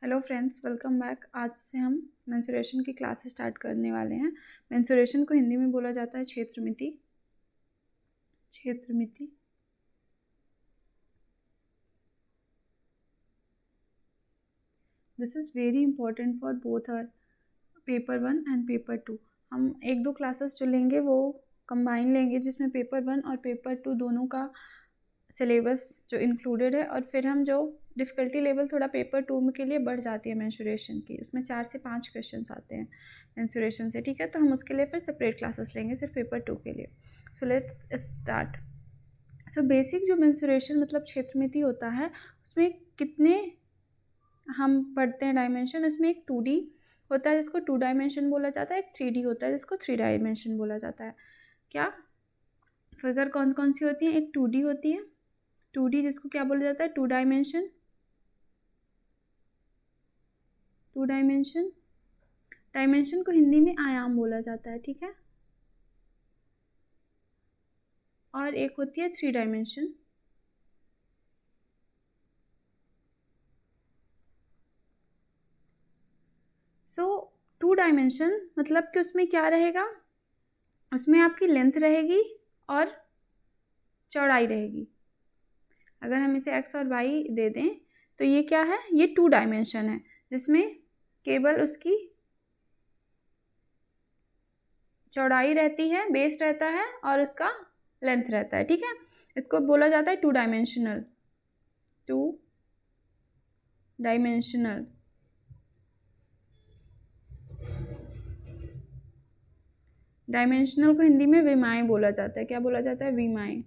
Hello friends, welcome back. आज से हम मेंसुरेशन की क्लास स्टार्ट करने वाले हैं। मेंसुरेशन को हिंदी में बोला जाता है क्षेत्रमिति। क्षेत्रमिति this is very important for both our paper 1 and paper 2। हम एक दो क्लासेस जो लेंगे वो कंबाइन लेंगे, जिसमें पेपर 1 और पेपर 2 दोनों का सिलेबस जो इंक्लूडेड है, और फिर हम जो डिफ़िकल्टी लेवल थोड़ा पेपर 2 के लिए बढ़ जाती है मेंसुरेशन की, उसमें 4 से 5 क्वेश्चंस आते हैं मेंसुरेशन से। ठीक है, तो हम उसके लिए फिर सेपरेट क्लासेस लेंगे सिर्फ पेपर 2 के लिए। So let's start. So basic जो मेंसुरेशन मतलब क्षेत्रमिति होता है, उसमें कितने हम पढ़ते हैं डायमेंशन। उसमें एक 2D होता है जिसको 2 डायमेंशन बोला जाता है, एक 3D होता है जिसको 3 डायमेंशन बोला जाता है। क्या फिगर कौन कौन सी होती हैं? एक 2D होती है, 2D जिसको क्या बोला जाता है? 2 डायमेंशन। 2 डायमेंशन डायमेंशन को हिंदी में आयाम बोला जाता है। ठीक है, और एक होती है 3 डायमेंशन। सो 2 डायमेंशन मतलब कि उसमें क्या रहेगा? उसमें आपकी लेंथ रहेगी और चौड़ाई रहेगी। अगर हम इसे x और y दे दें तो ये क्या है? ये 2 डायमेंशन है जिसमें केवल उसकी चौड़ाई रहती है, बेस रहता है और उसका लेंथ रहता है। ठीक है, इसको बोला जाता है 2 डायमेंशनल। 2 डायमेंशनल डायमेंशनल को हिंदी में विमाएँ बोला जाता है। क्या बोला जाता है? विमाएँ।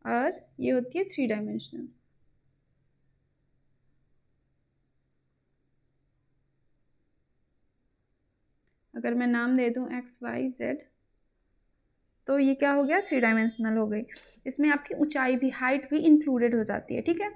और ये होती है 3 डायमेंशनल। अगर मैं नाम दे दूं XYZ तो ये क्या हो गया? 3 डायमेंशनल हो गई। इसमें आपकी ऊंचाई भी, हाइट भी इंक्लूडेड हो जाती है। ठीक है,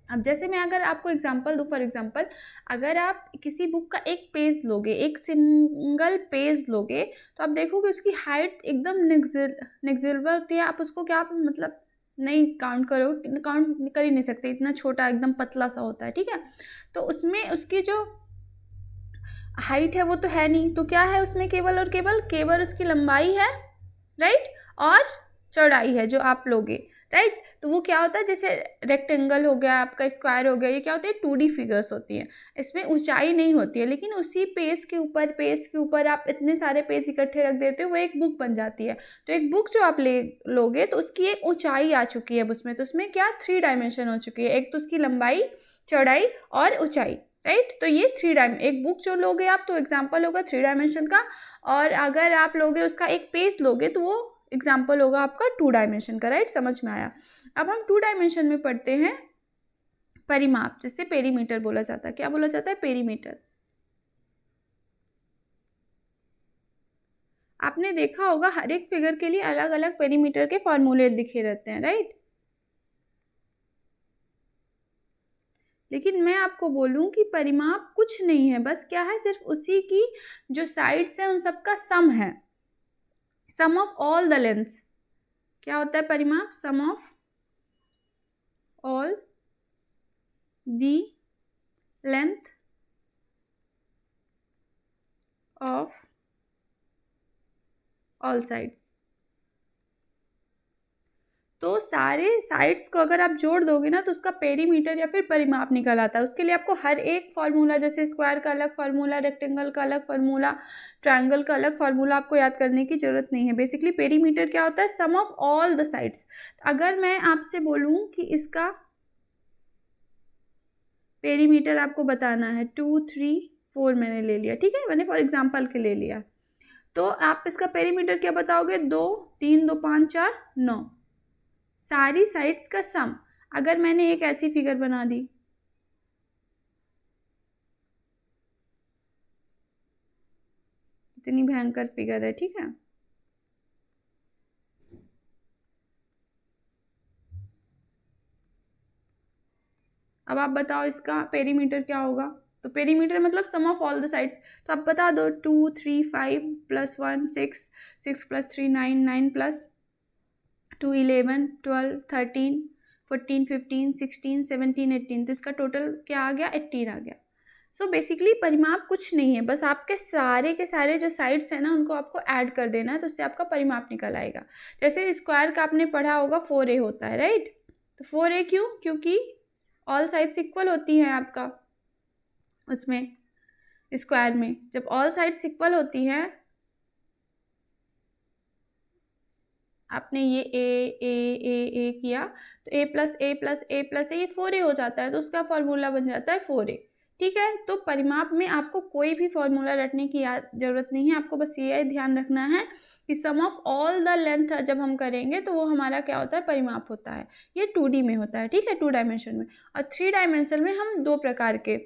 अब जैसे मैं अगर आपको एग्जांपल दूं, फॉर एग्जांपल अगर आप किसी बुक का एक पेज लोगे, एक सिंगल पेज लोगे, तो आप देखोगे उसकी हाइट एकदम नेग्जिबल होती है। आप उसको क्या मतलब नहीं काउंट करो, काउंट कर ही नहीं सकते, इतना छोटा एकदम पतला सा होता है। ठीक है, तो उसमें उसकी जो हाइट है वो तो है नहीं, तो क्या है उसमें? केवल और केवल उसकी लंबाई है, राइट, और चौड़ाई है जो आप लोगे, राइट। तो वो क्या होता है? जैसे रेक्टेंगल हो गया, आपका स्क्वायर हो गया, ये क्या होते हैं? 2D फिगर्स होती हैं, इसमें ऊंचाई नहीं होती है। लेकिन उसी पेज के ऊपर आप इतने सारे पेज इकट्ठे रख देते हो, वो एक बुक बन जाती है। तो एक बुक जो आप ले लोगे तो उसकी एक ऊंचाई आ चुकी है उसमें, तो उसमें क्या 3 डायमेंशन हो चुकी है। एक तो उसकी लंबाई, चौड़ाई और ऊंचाई, राइट। तो ये 3 डायमेंशन, एक बुक जो लोगे आप तो एग्जाम्पल होगा 3 डायमेंशन का, और अगर आप लोगे उसका एक पेज लोगे तो वो एग्जाम्पल होगा आपका 2 डायमेंशन का, राइट। समझ में आया? अब हम 2 डायमेंशन में पढ़ते हैं परिमाप, जिससे पेरीमीटर बोला जाता है। क्या बोला जाता है? पेरीमीटर। आपने देखा होगा हर एक फिगर के लिए अलग अलग पेरीमीटर के फॉर्मूले लिखे रहते हैं, राइट। लेकिन मैं आपको बोलूं कि परिमाप कुछ नहीं है, बस क्या है? सिर्फ उसी की जो साइड्स हैं उन सबका सम है, sum of all the lengths. क्या होता है परिमाप? Sum of all the length of all sides. तो सारे साइड्स को अगर आप जोड़ दोगे ना तो उसका पेरीमीटर या फिर परिमाप निकल आता है। उसके लिए आपको हर एक फार्मूला, जैसे स्क्वायर का अलग फार्मूला, रेक्टेंगल का अलग फार्मूला, ट्रायंगल का अलग फार्मूला, आपको याद करने की जरूरत नहीं है। बेसिकली पेरीमीटर क्या होता है? Sum of all the sides. अगर मैं आपसे बोलूं कि इसका पेरीमीटर आपको बताना है, 2 3 4 मैंने ले लिया, ठीक है, मैंने फॉर एग्जाम्पल के ले लिया, तो आप इसका पेरीमीटर क्या बताओगे? 2 3 2 5 4 9, सारी साइड्स का सम। अगर मैंने एक ऐसी फिगर बना दी, इतनी भयंकर फिगर है, ठीक है, अब आप बताओ इसका पेरीमीटर क्या होगा? तो पेरीमीटर मतलब sum of all the sides. तो आप बता दो, 2 3 5 + 1 6, 6 + 3 9, 9 + 2 11 12 13 14 15 16 17 18, तो इसका टोटल क्या आ गया, 18 आ गया। सो बेसिकली परिमाप कुछ नहीं है, बस आपके सारे के सारे जो साइड्स हैं ना उनको आपको ऐड कर देना है, तो उससे आपका परिमाप निकल आएगा। जैसे स्क्वायर का आपने पढ़ा होगा 4a होता है, राइट। तो 4a क्यों, क्योंकि ऑल साइड्स इक्वल होती हैं आपका उसमें स्क्वायर में। जब ऑल साइड्स इक्वल होती हैं, आपने ये ए किया तो a plus A plus A plus A, ये 4a हो जाता है, तो उसका फॉर्मूला बन जाता है 4a। ठीक है, तो परिमाप में आपको कोई भी फॉर्मूला रटने की ज़रूरत नहीं है, आपको बस ये ध्यान रखना है कि sum of all the length जब हम करेंगे तो वो हमारा क्या होता है, परिमाप होता है। ये 2D में होता है, ठीक है, 2 डायमेंशन में। और 3 डायमेंशन में हम 2 प्रकार के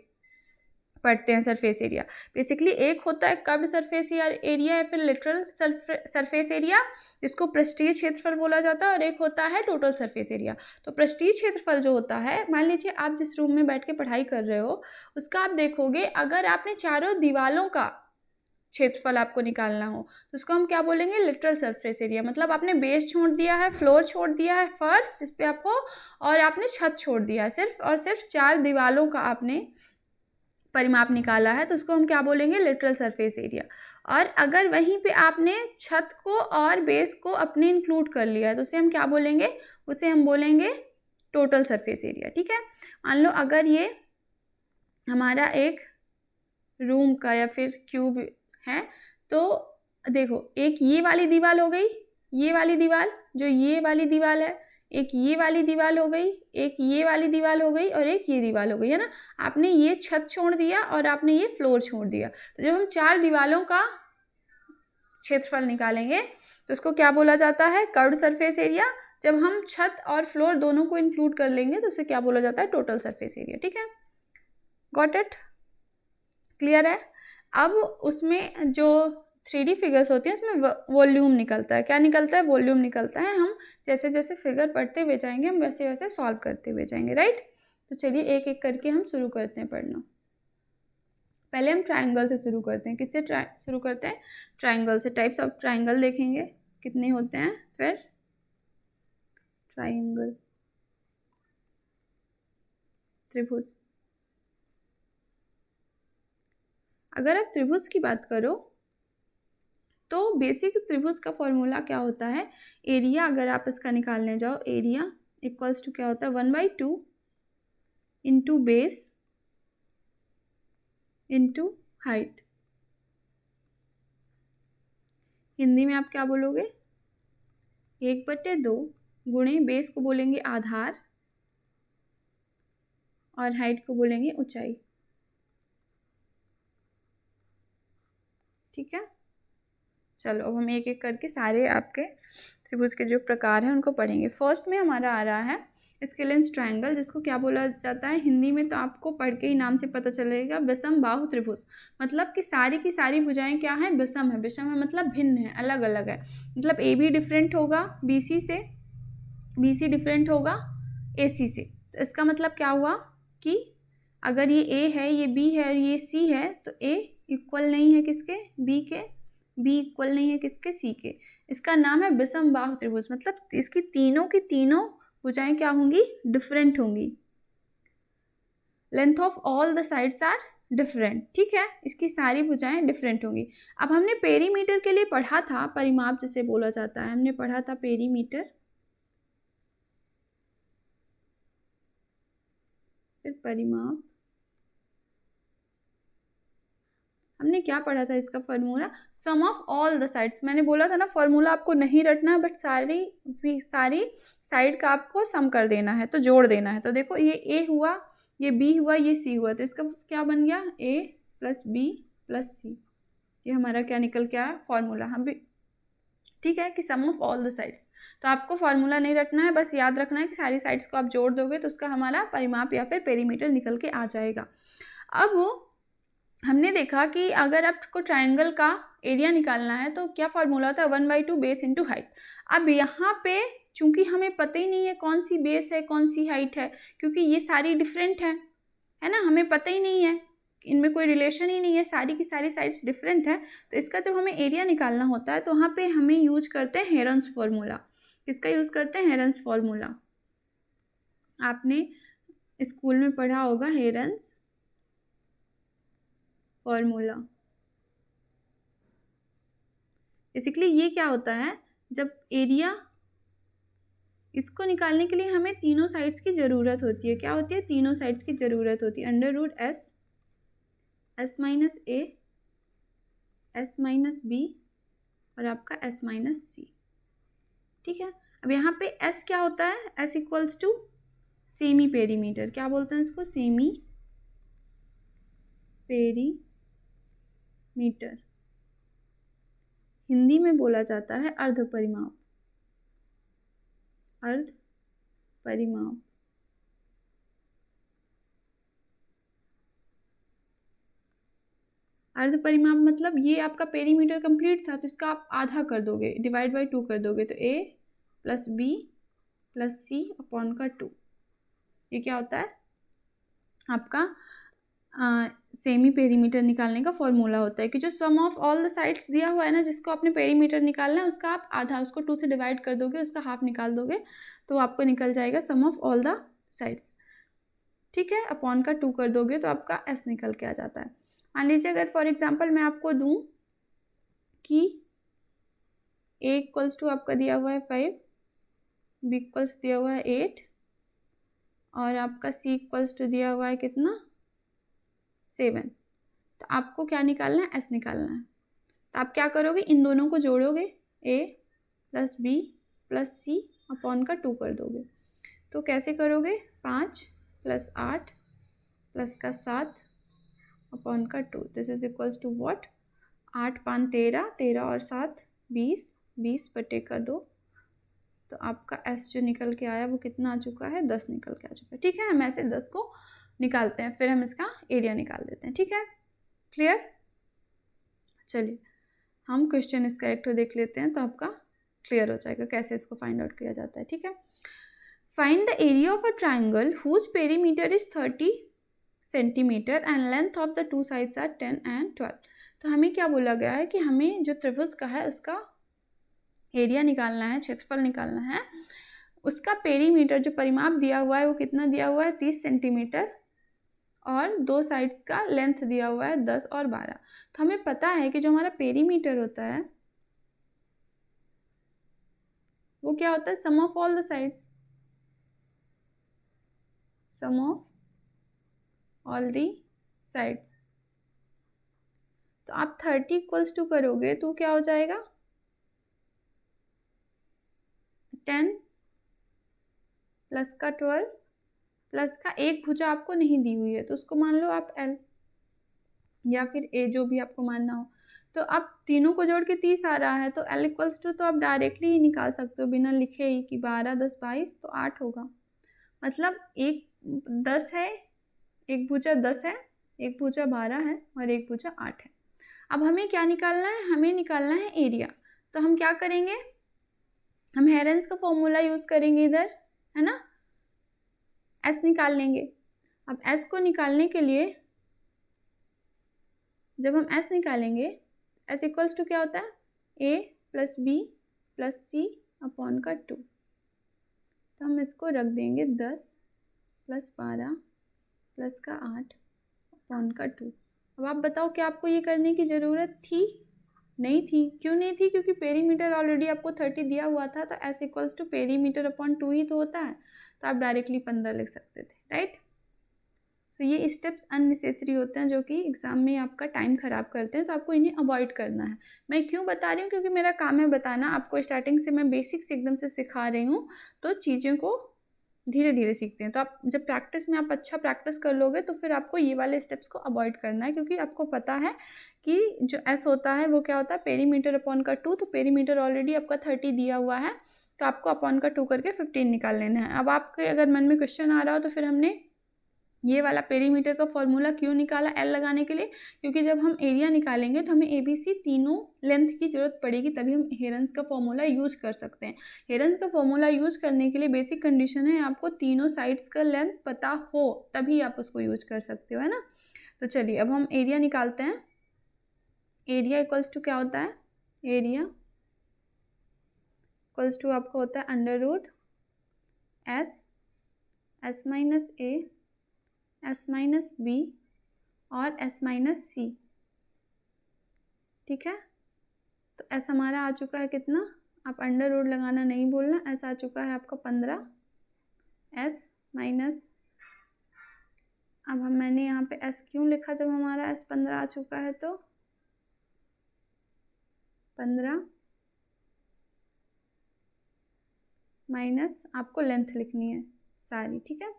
पढ़ते हैं सरफेस एरिया। बेसिकली एक होता है कर्व्ड सरफेस एरिया या फिर लिटरल सरफेस एरिया, जिसको पृष्ठीय क्षेत्रफल बोला जाता है, और एक होता है टोटल सरफेस एरिया। तो पृष्ठीय क्षेत्रफल जो होता है, मान लीजिए आप जिस रूम में बैठ के पढ़ाई कर रहे हो उसका आप देखोगे, अगर आपने चारों दीवालों का क्षेत्रफल आपको निकालना हो तो उसको हम क्या बोलेंगे, लिटरल सरफेस एरिया। मतलब आपने बेस छोड़ दिया है, फ्लोर छोड़ दिया है फर्श जिस पे आप हो, और आपने छत छोड़ दिया है, सिर्फ और सिर्फ 4 दीवालों का आपने परिमाप निकाला है, तो उसको हम क्या बोलेंगे, लिटरल सरफेस एरिया। और अगर वहीं पे आपने छत को और बेस को अपने इंक्लूड कर लिया है तो उसे हम क्या बोलेंगे, उसे हम बोलेंगे टोटल सरफेस एरिया। ठीक है, मान लो अगर ये हमारा एक रूम का या फिर क्यूब है, तो देखो एक ये वाली दीवार हो गई, ये वाली दीवार जो ये वाली दीवार है, एक ये वाली दीवार हो गई, एक ये वाली दीवार हो गई, और एक ये दीवार हो गई, है ना। आपने ये छत छोड़ दिया और आपने ये फ्लोर छोड़ दिया। तो जब हम 4 दीवारों का क्षेत्रफल निकालेंगे तो उसको क्या बोला जाता है, कर्व्ड सरफेस एरिया। जब हम छत और फ्लोर दोनों को इंक्लूड कर लेंगे तो उसे क्या बोला जाता है, टोटल सरफेस एरिया। ठीक है, गॉट इट, क्लियर है। अब उसमें जो 3D फिगर्स होती हैं उसमें वॉल्यूम निकलता है। क्या निकलता है, वॉल्यूम निकलता है। हम जैसे जैसे फिगर पढ़ते हुए जाएंगे हम वैसे वैसे सॉल्व करते हुए जाएंगे, राइट। तो चलिए एक एक करके हम शुरू करते हैं पढ़ना। पहले हम ट्रायंगल से शुरू करते हैं। किससे शुरू करते हैं, ट्रायंगल से। टाइप्स ऑफ ट्रायंगल देखेंगे कितने होते हैं, फिर ट्रायंगल, त्रिभुज। अगर आप त्रिभुज की बात करो तो बेसिक त्रिभुज का फॉर्मूला क्या होता है, एरिया अगर आप इसका निकालने जाओ, एरिया इक्वल्स टू क्या होता है, 1/2 into base into height. Hindi में आप क्या बोलोगे, 1/2 गुणे बेस को बोलेंगे आधार और हाइट को बोलेंगे ऊंचाई। ठीक है, चलो अब हम एक एक करके सारे आपके त्रिभुज के जो प्रकार हैं उनको पढ़ेंगे। फर्स्ट में हमारा आ रहा है स्केलेंस ट्रायंगल, जिसको क्या बोला जाता है हिंदी में, तो आपको पढ़ के ही नाम से पता चलेगा, विषम बाहु त्रिभुज। मतलब कि सारी की सारी भुजाएं क्या है, विषम है। विषम है मतलब भिन्न है, अलग अलग है। मतलब ए बी डिफरेंट होगा BC से, BC डिफरेंट होगा AC से। तो इसका मतलब क्या हुआ कि अगर ये A है, ये B है और ये C है, तो A इक्वल नहीं है किसके, B के, B इक्वल नहीं है किसके, C के। इसका नाम है विषम बाहु त्रिभुज। मतलब इसकी तीनों की तीनों भुजाएं क्या होंगी, डिफरेंट होंगी। Length of all the sides are different. ठीक है, इसकी सारी भुजाएं डिफरेंट होंगी। अब हमने पेरीमीटर के लिए पढ़ा था, परिमाप जिसे बोला जाता है, हमने पढ़ा था पेरीमीटर, फिर परिमाप। हमने क्या पढ़ा था इसका formula, sum of all the sides. मैंने बोला था ना फॉर्मूला आपको नहीं रटना, बट सारी साइड का आपको सम कर देना है, तो जोड़ देना है। तो देखो ये A हुआ, ये B हुआ, ये C हुआ, तो इसका क्या बन गया, A + B + C। ये हमारा क्या निकल के आया, फॉर्मूला। हम भी ठीक है कि sum of all the sides. तो आपको फॉर्मूला नहीं रटना है, बस याद रखना है कि सारी साइड्स को आप जोड़ दोगे तो उसका हमारा परिमाप या फिर पेरीमीटर निकल के आ जाएगा। अब हमने देखा कि अगर आपको ट्रायंगल का एरिया निकालना है तो क्या फॉर्मूला होता है, 1/2 बेस इंटू हाइट। अब यहाँ पे चूंकि हमें पता ही नहीं है कौन सी बेस है कौन सी हाइट है, क्योंकि ये सारी डिफरेंट है ना, हमें पता ही नहीं है, इनमें कोई रिलेशन ही नहीं है, सारी की सारी साइड्स डिफरेंट है। तो इसका जब हमें एरिया निकालना होता है तो वहाँ पे हमें यूज करते हैं हेरन्स फॉर्मूला। किसका यूज़ करते हैं? Herons formula. आपने स्कूल में पढ़ा होगा हेरन्स फॉर्मूला। बेसिकली ये क्या होता है, जब एरिया, इसको निकालने के लिए हमें तीनों साइड्स की ज़रूरत होती है। क्या होती है? तीनों साइड्स की ज़रूरत होती है। Under root S, S minus A, S minus B और आपका एस माइनस सी। ठीक है, अब यहाँ पे एस क्या होता है? S equals to semi perimeter. क्या बोलते हैं इसको? Semi perimeter. हिंदी में बोला जाता है अर्ध परिमाप। अर्ध परिमाप। अर्ध परिमाप मतलब ये आपका पेरीमीटर कंप्लीट था तो इसका आप आधा कर दोगे, डिवाइड बाई 2 कर दोगे, तो a plus B plus c upon का 2। ये क्या होता है? आपका सेमी पेरीमीटर निकालने का फॉर्मूला होता है कि जो सम ऑफ ऑल द साइड्स दिया हुआ है ना, जिसको आपने पेरीमीटर निकालना है, उसका आप आधा, उसको 2 से डिवाइड कर दोगे, उसका हाफ निकाल दोगे, तो आपको निकल जाएगा sum of all the sides. ठीक है, अपॉन का 2 कर दोगे तो आपका एस निकल के आ जाता है। मान लीजिए अगर फॉर एग्जांपल मैं आपको दूं कि a इक्वल्स टू आपका दिया हुआ है 5, b इक्वल्स दिया हुआ है 8 और आपका c इक्वल्स टू दिया हुआ है कितना? 7। तो आपको क्या निकालना है? s निकालना है। तो आप क्या करोगे? इन दोनों को जोड़ोगे, a plus B plus c upon का 2 कर दोगे। तो कैसे करोगे? 5 प्लस 8 प्लस का 7 अपॉन का 2। This is equals to what? 8 5 13, 13 और 7 20, 20 बटे का 2। तो आपका एस जो निकल के आया वो कितना आ चुका है? 10 निकल के आ चुका है। ठीक है, हम ऐसे 10 को निकालते हैं, फिर हम इसका एरिया निकाल देते हैं। ठीक है, क्लियर? चलिए हम क्वेश्चन इसका एक तो देख लेते हैं तो आपका क्लियर हो जाएगा कैसे इसको फाइंड आउट किया जाता है। ठीक है, find the area of a triangle whose perimeter is 30 centimetre and length of the two sides are 10 and 12। तो हमें क्या बोला गया है कि हमें जो त्रिभुज का है उसका एरिया निकालना है, क्षेत्रफल निकालना है। उसका पेरीमीटर जो परिमाप दिया हुआ है वो कितना दिया हुआ है? 30 सेंटीमीटर और दो साइड्स का लेंथ दिया हुआ है 10 और 12। तो हमें पता है कि जो हमारा पेरीमीटर होता है वो क्या होता है? Sum of all the sides, sum of all the sides. तो आप 30 इक्वल्स टू करोगे तो क्या हो जाएगा? 10 प्लस का 12 प्लस का एक भुजा आपको नहीं दी हुई है तो उसको मान लो आप L या फिर A, जो भी आपको मानना हो। तो अब तीनों को जोड़ के 30 आ रहा है तो L इक्वल्स टू तो आप डायरेक्टली ही निकाल सकते हो बिना लिखे ही कि 12 10 22 तो 8 होगा। मतलब एक 10 है, एक भुजा 10 है, एक भुजा 12 है और एक भुजा 8 है। अब हमें क्या निकालना है? हमें निकालना है एरिया। तो हम क्या करेंगे? हम हेरन्स का फॉर्मूला यूज़ करेंगे इधर, है ना, एस निकाल लेंगे। अब एस को निकालने के लिए जब हम एस निकालेंगे, एस इक्वल्स टू क्या होता है? ए plus B plus c upon का 2। तो हम इसको रख देंगे 10 प्लस 12 प्लस का 8 अपॉन का 2। अब आप बताओ क्या आपको ये करने की ज़रूरत थी? नहीं थी। क्यों नहीं थी? क्योंकि पेरीमीटर ऑलरेडी आपको 30 दिया हुआ था तो s equals to perimeter upon 2 ही तो होता है, तो आप डायरेक्टली 15 लिख सकते थे, राइट। सो ये स्टेप्स अननेसेसरी होते हैं जो कि एग्ज़ाम में आपका टाइम ख़राब करते हैं, तो आपको इन्हें अवॉइड करना है। मैं क्यों बता रही हूँ? क्योंकि मेरा काम है बताना आपको। स्टार्टिंग से मैं बेसिक्स एकदम से सिखा रही हूँ तो चीज़ों को धीरे धीरे सीखते हैं। तो आप जब प्रैक्टिस में आप अच्छा प्रैक्टिस कर लोगे तो फिर आपको ये वाले स्टेप्स को अवॉइड करना है, क्योंकि आपको पता है कि जो एस होता है वो क्या होता है? पेरीमीटर अपॉन का 2। तो पेरीमीटर ऑलरेडी आपका 30 दिया हुआ है तो आपको अपॉन का 2 करके 15 निकाल लेना है। अब आपके अगर मन में क्वेश्चन आ रहा हो तो फिर हमने ये वाला पेरीमीटर का फॉर्मूला क्यों निकाला एल लगाने के लिए? क्योंकि जब हम एरिया निकालेंगे तो हमें एबीसी तीनों लेंथ की ज़रूरत पड़ेगी, तभी हम हेरन्स का फॉर्मूला यूज कर सकते हैं। हेरन्स का फॉर्मूला यूज करने के लिए बेसिक कंडीशन है आपको तीनों साइड्स का लेंथ पता हो, तभी आप उसको यूज कर सकते हो, है ना। तो चलिए अब हम एरिया निकालते हैं। एरिया इक्वल्स टू क्या होता है? एरिया इक्वल्स टू आपका होता है under root S, S minus A, S minus B और एस माइनस सी। ठीक है, तो एस हमारा आ चुका है कितना, आप अंडर रूट लगाना नहीं भूलना, एस आ चुका है आपका 15, एस माइनस, अब मैंने यहाँ पे एस क्यों लिखा जब हमारा एस 15 आ चुका है, तो 15 माइनस आपको लेंथ लिखनी है सारी। ठीक है,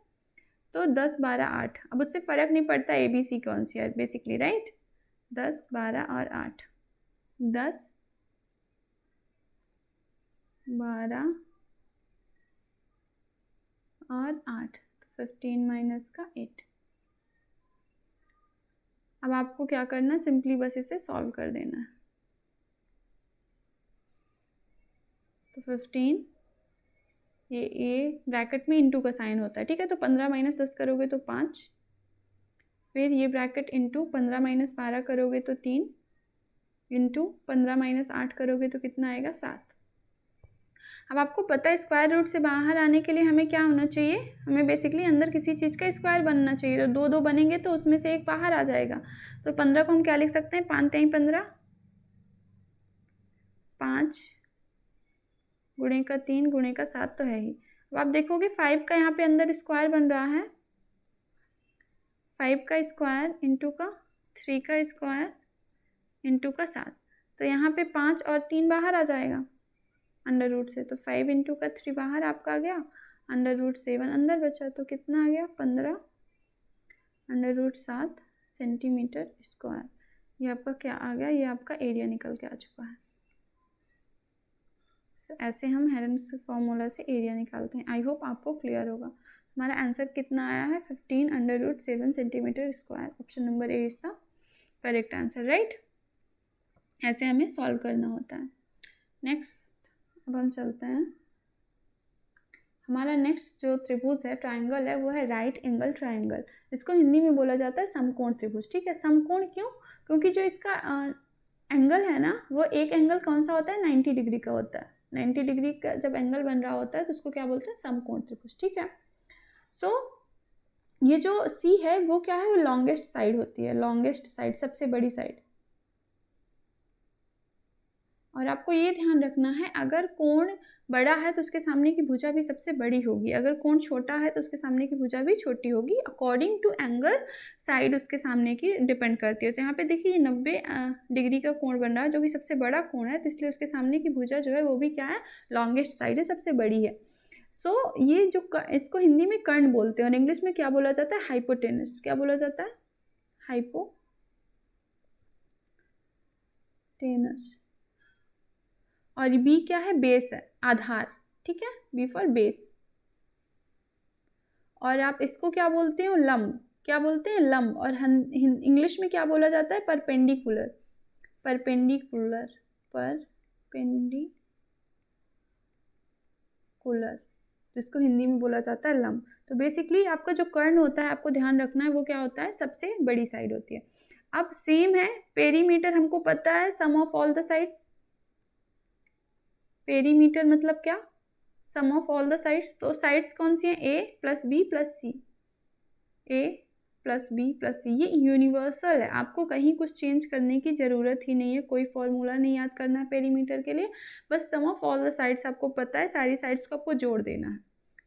तो 10 12 8, अब उससे फ़र्क नहीं पड़ता ए बी सी कौन सी है बेसिकली, राइट। 10 12 और 8, 10 12 और 8, तो 15 माइनस का 8। अब आपको क्या करना है, सिंपली बस इसे सॉल्व कर देना है। तो 15, ये ब्रैकेट में इंटू का साइन होता है। ठीक है, तो 15 माइनस 10 करोगे तो 5, फिर ये ब्रैकेट इंटू 15 माइनस 12 करोगे तो 3, इंटू 15 माइनस 8 करोगे तो कितना आएगा 7। अब आपको पता है स्क्वायर रूट से बाहर आने के लिए हमें क्या होना चाहिए, हमें बेसिकली अंदर किसी चीज़ का स्क्वायर बनना चाहिए। तो दो दो बनेंगे तो उसमें से एक बाहर आ जाएगा। तो 15 को हम क्या लिख सकते हैं, 5 3 15, 5 गुणे का 3 गुणे का 7 तो है ही। अब आप देखोगे 5 का यहाँ पे अंदर स्क्वायर बन रहा है, 5 का स्क्वायर इंटू का 3 का स्क्वायर इंटू का 7, तो यहाँ पे 5 और 3 बाहर आ जाएगा अंडर रूट से। तो 5 इंटू का 3 बाहर आपका आ गया, अंडर रूट 7 अंदर बचा, तो कितना आ गया 15 अंडर रूट 7 सेंटीमीटर स्क्वायर। ये आपका क्या आ गया, ये आपका एरिया निकल के आ चुका है। ऐसे हम हेरेंस फॉर्मूला से एरिया निकालते हैं। आई होप आपको क्लियर होगा। हमारा आंसर कितना आया है, 15 under root 7 centimetre square. Option number A is the correct answer, right. ऐसे हमें सॉल्व करना होता है। नेक्स्ट अब हम चलते हैं, हमारा नेक्स्ट जो त्रिभुज है, ट्राइंगल है, वो है राइट एंगल ट्राइंगल। इसको हिंदी में बोला जाता है समकोण त्रिभुज। ठीक है, समकोण क्यों, क्योंकि जो इसका एंगल है ना, वो एक एंगल कौन सा होता है, 90 डिग्री का होता है। 90 डिग्री का जब एंगल बन रहा होता है तो उसको क्या बोलते हैं, समकोण त्रिभुज। ठीक है, सो ये जो सी है वो क्या है, वो लॉन्गेस्ट साइड होती है, लॉन्गेस्ट साइड, सबसे बड़ी साइड। और आपको ये ध्यान रखना है, अगर कोण बड़ा है तो उसके सामने की भुजा भी सबसे बड़ी होगी, अगर कोण छोटा है तो उसके सामने की भुजा भी छोटी होगी, अकॉर्डिंग टू एंगल साइड उसके सामने की डिपेंड करती है। तो यहाँ पे देखिए ये 90 डिग्री का कोण बन रहा है, जो कि सबसे बड़ा कोण है, तो इसलिए उसके सामने की भुजा जो है वो भी क्या है, लॉन्गेस्ट साइड है, सबसे बड़ी है। सो ये जो इसको हिंदी में कर्ण बोलते हैं, और इंग्लिश में क्या बोला जाता है, हाइपोटेनस। क्या बोला जाता है, हाइपोटेनस। और बी क्या है, बेस है, आधार। ठीक है, बी फॉर बेस। और आप इसको क्या बोलते हो, लंब। क्या बोलते हैं, लंब। और इंग्लिश में क्या बोला जाता है, परपेंडिकुलर। परपेंडिकुलर, परपेंडिकुलर, जिसको हिंदी में बोला जाता है लंब। तो बेसिकली आपका जो कर्ण होता है, आपको ध्यान रखना है, वो क्या होता है, सबसे बड़ी साइड होती है। अब सेम है पेरीमीटर, हमको पता है sum of all the sides. Perimeter मतलब क्या, sum of all the sides. तो साइड्स कौन सी हैं, A plus B plus C, A plus B plus C. ये यूनिवर्सल है, आपको कहीं कुछ चेंज करने की ज़रूरत ही नहीं है, कोई फॉर्मूला नहीं याद करना है पेरीमीटर के लिए, बस सम ऑफ ऑल द साइड्स आपको पता है, सारी साइड्स को आपको जोड़ देना है,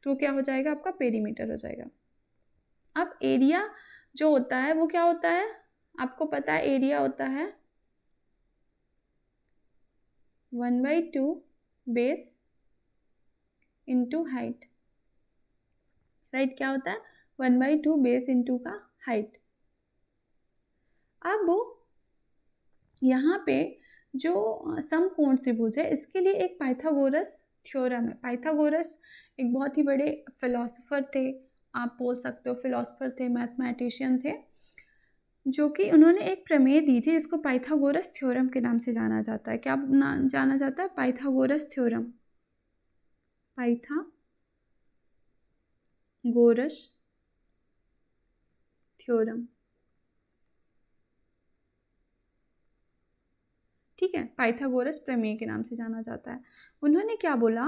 तो क्या हो जाएगा, आपका पेरीमीटर हो जाएगा। अब एरिया जो होता है वो क्या होता है, आपको पता है एरिया होता है 1/2 बेस इंटू हाइट, राइट। क्या होता है, 1/2 बेस इंटू का हाइट। अब यहाँ पे जो समकोण त्रिभुज है, इसके लिए एक पाइथागोरस थ्योरम है। पाइथागोरस एक बहुत ही बड़े फिलोसोफर थे, आप बोल सकते हो फिलोसोफर थे, मैथमेटिशियन थे, जो कि उन्होंने एक प्रमेय दी थी, इसको पाइथागोरस थ्योरम के नाम से जाना जाता है। क्या जाना जाता है, पाइथागोरस थ्योरम। Pythagoras theorem. ठीक है, पाइथागोरस प्रमेय के नाम से जाना जाता है। उन्होंने क्या बोला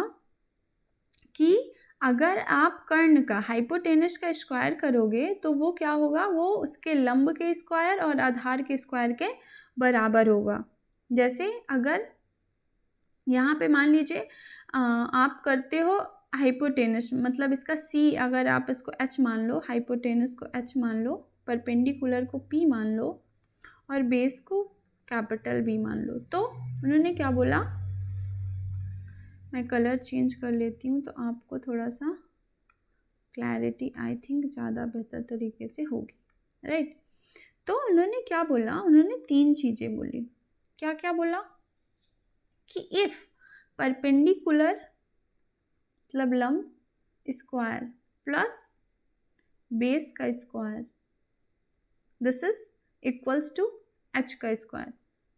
कि अगर आप कर्ण का हाइपोटेनस का स्क्वायर करोगे तो वो क्या होगा, वो उसके लंब के स्क्वायर और आधार के स्क्वायर के बराबर होगा। जैसे अगर यहाँ पे मान लीजिए आप करते हो हाइपोटेनस, मतलब इसका सी अगर आप इसको एच मान लो, हाइपोटेनस को एच मान लो, परपेंडिकुलर को पी मान लो और बेस को कैपिटल बी मान लो। तो उन्होंने क्या बोला, मैं कलर चेंज कर लेती हूँ तो आपको थोड़ा सा क्लैरिटी आई थिंक ज़्यादा बेहतर तरीके से होगी, राइट। तो उन्होंने क्या बोला, उन्होंने 3 चीज़ें बोली। क्या क्या बोला कि इफ़ परपेंडिकुलर मतलब लंब स्क्वायर प्लस बेस का square this is equals to H का स्क्वायर।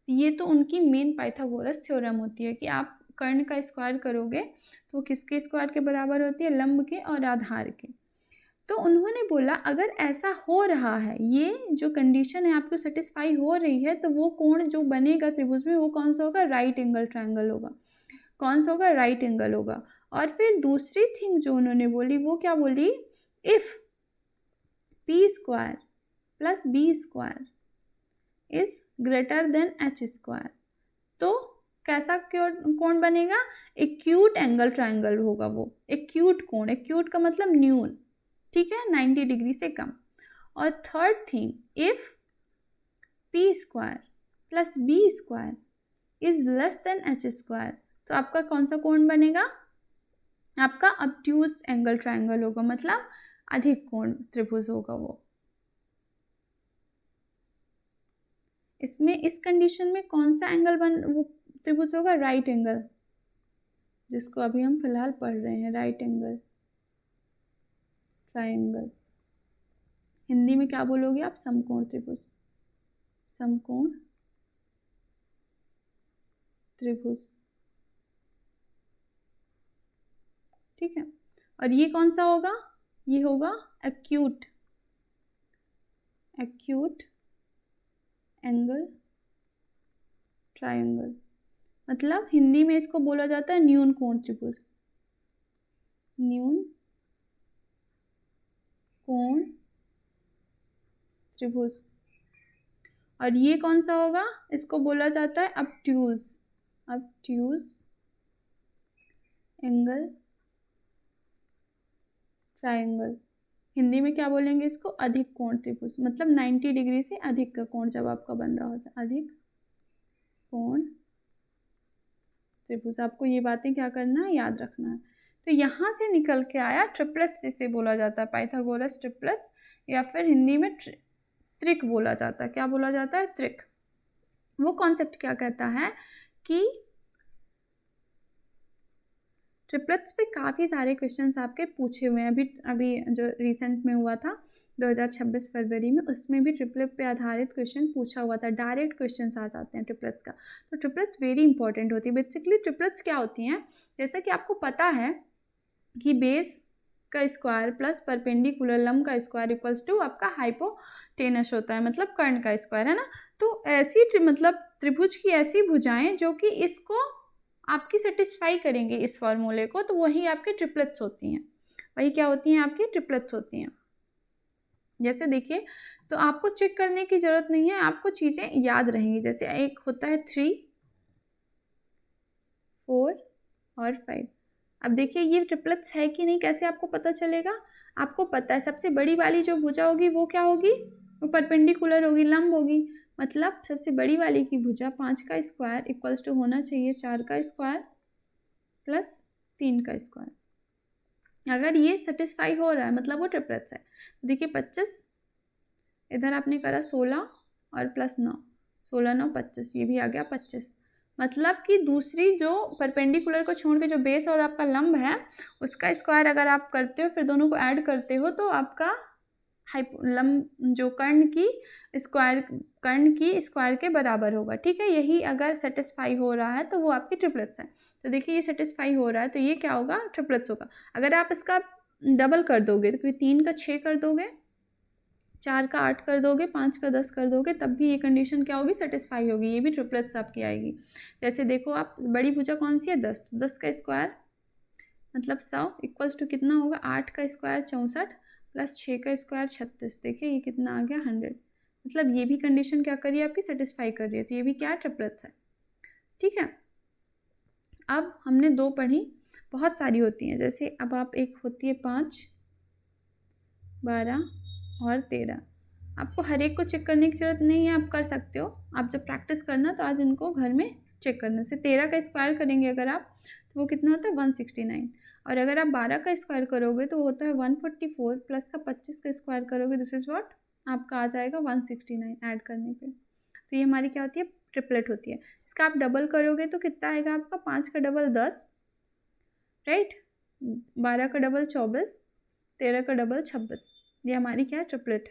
ये तो उनकी मेन पाइथागोरस थ्योरम होती है कि आप कर्ण का स्क्वायर करोगे तो वो किसके स्क्वायर के बराबर होती है, लंब के और आधार के। तो उन्होंने बोला अगर ऐसा हो रहा है, ये जो कंडीशन है आपको सेटिस्फाई हो रही है, तो वो कोण जो बनेगा त्रिभुज में वो कौन सा होगा, राइट एंगल ट्रायंगल होगा। कौन सा होगा, राइट एंगल होगा। और फिर दूसरी थिंग जो उन्होंने बोली वो क्या बोली, if P square plus B square is greater than H square, तो कैसा कोण बनेगा, एक्यूट एंगल ट्रायंगल होगा वो, एक्यूट कोण। एक्यूट का मतलब न्यून, ठीक है, 90 डिग्री से कम। और third thing, if P square plus B square is less than H square, तो आपका कौन सा कोण बनेगा, आपका ऑब्ट्यूज एंगल ट्रायंगल होगा, मतलब अधिक कोण त्रिभुज होगा वो। इसमें इस कंडीशन में कौन सा एंगल वो त्रिभुज होगा, राइट एंगल, जिसको अभी हम फिलहाल पढ़ रहे हैं, राइट एंगल ट्रायंगल। हिंदी में क्या बोलोगे आप, समकोण त्रिभुज, समकोण त्रिभुज, ठीक है। और ये कौन सा होगा, ये होगा एक्यूट एंगल ट्रायंगल, मतलब हिंदी में इसको बोला जाता है न्यून कोण त्रिभुज, न्यून कोण त्रिभुज। और ये कौन सा होगा, इसको बोला जाता है ऑब्ट्यूज एंगल ट्रायंगल। हिंदी में क्या बोलेंगे इसको, अधिक कोण त्रिभुज, मतलब 90 डिग्री से अधिक का कोण जब आपका बन रहा होता है, अधिक कोण त्रिभुज। आपको ये बातें क्या करना है, याद रखना है। तो यहाँ से निकल के आया ट्रिपलेट्स, जिसे बोला जाता है पाइथागोरस ट्रिपलेट्स, या फिर हिंदी में त्रिक बोला जाता है। क्या बोला जाता है, त्रिक। वो कॉन्सेप्ट क्या कहता है कि ट्रिपलेट्स पे काफ़ी सारे क्वेश्चंस आपके पूछे हुए हैं। अभी जो रिसेंट में हुआ था 2026 फरवरी में, उसमें भी ट्रिपलेट पे आधारित क्वेश्चन पूछा हुआ था। डायरेक्ट क्वेश्चंस आ जाते हैं ट्रिपलेट्स का। तो ट्रिपलेट्स वेरी इंपॉर्टेंट होती है। बेसिकली ट्रिपलेट्स क्या होती हैं, जैसा कि आपको पता है कि बेस का स्क्वायर प्लस परपेंडिकुलर लंब का स्क्वायर इक्वल्स टू आपका हाइपोटेनस होता है, मतलब कर्ण का स्क्वायर, है ना। तो ऐसी मतलब त्रिभुज की ऐसी भुजाएं जो कि इसको आपकी सेटिस्फाई करेंगे इस फॉर्मूले को, तो वही आपके ट्रिपलेट्स होती हैं। वही क्या होती हैं, आपकी ट्रिपलेट्स होती हैं। जैसे देखिए, तो आपको चेक करने की ज़रूरत नहीं है, आपको चीज़ें याद रहेंगी। जैसे एक होता है 3, 4 और 5। अब देखिए ये ट्रिपलेट्स है कि नहीं, कैसे आपको पता चलेगा, आपको पता है सबसे बड़ी वाली जो भुजा होगी वो क्या होगी, वो परपेंडिकुलर होगी, लंब होगी। मतलब सबसे बड़ी वाली की भुजा 5 का स्क्वायर इक्वल्स टू होना चाहिए 4 का स्क्वायर प्लस 3 का स्क्वायर। अगर ये सेटिस्फाई हो रहा है मतलब वो ट्रिपलेट्स है। तो देखिए 25, इधर आपने करा 16 और प्लस 9, 16 9 25, ये भी आ गया 25। मतलब कि दूसरी जो परपेंडिकुलर को छोड़ के जो बेस और आपका लंब है उसका स्क्वायर अगर आप करते हो, फिर दोनों को ऐड करते हो, तो आपका लंब जो कर्ण की स्क्वायर के बराबर होगा, ठीक है। यही अगर सेटिस्फाई हो रहा है तो वो आपकी ट्रिपलेट्स है। तो देखिए ये सेटिस्फाई हो रहा है तो ये क्या होगा, ट्रिपलेट्स होगा। अगर आप इसका डबल कर दोगे तो 3 का 6 कर दोगे 4 का 8 कर दोगे, 5 का 10 कर दोगे, तब भी ये कंडीशन क्या होगी, सेटिस्फाई होगी, ये भी ट्रिपलेट्स आपकी आएगी। जैसे देखो आप, बड़ी भुजा कौन सी है, 10, 10 का स्क्वायर मतलब 100 इक्वल्स टू कितना होगा, 8 का स्क्वायर 64 प्लस 6 का स्क्वायर 36। देखिए ये कितना आ गया, 100। मतलब ये भी कंडीशन क्या कर रही है आपकी, सेटिस्फाई कर रही है, तो ये भी क्या है, ट्रिपलेट्स है। ठीक है, अब हमने 2 पढ़ी, बहुत सारी होती हैं। जैसे अब आप, एक होती है 5, 12 और 13। आपको हर एक को चेक करने की ज़रूरत नहीं है, आप कर सकते हो। आप जब प्रैक्टिस करना तो आज इनको घर में चेक करने से, 13 का स्क्वायर करेंगे अगर आप, तो वो कितना होता है, 169। और अगर आप 12 का स्क्वायर करोगे तो वो होता है 144, प्लस का 25 का स्क्वायर करोगे, दिस इज़ व्हाट, आपका आ जाएगा 169 ऐड करने पे। तो ये हमारी क्या होती है, ट्रिपलेट होती है। इसका आप डबल करोगे तो कितना आएगा आपका, 5 का डबल 10, राइट, 12 का डबल 24, 13 का डबल 26। ये हमारी क्या है, ट्रिपलेट।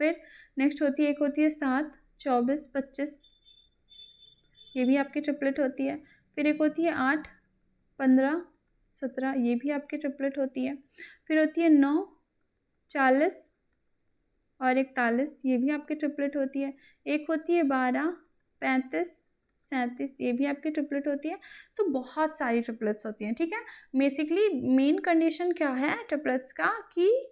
फिर नेक्स्ट होती है, एक होती है 7, 24, 25, ये भी आपकी ट्रिपलेट होती है। फिर एक होती है 8, 15, 17, ये भी आपकी ट्रिपलेट होती है। फिर होती है 9, 40 और 41, ये भी आपकी ट्रिपलेट होती है। एक होती है 12, 35, 37, ये भी आपकी ट्रिपलेट होती है। तो बहुत सारी ट्रिपलेट्स होती हैं। ठीक है, बेसिकली मेन कंडीशन क्या है ट्रिपलेट्स का, कि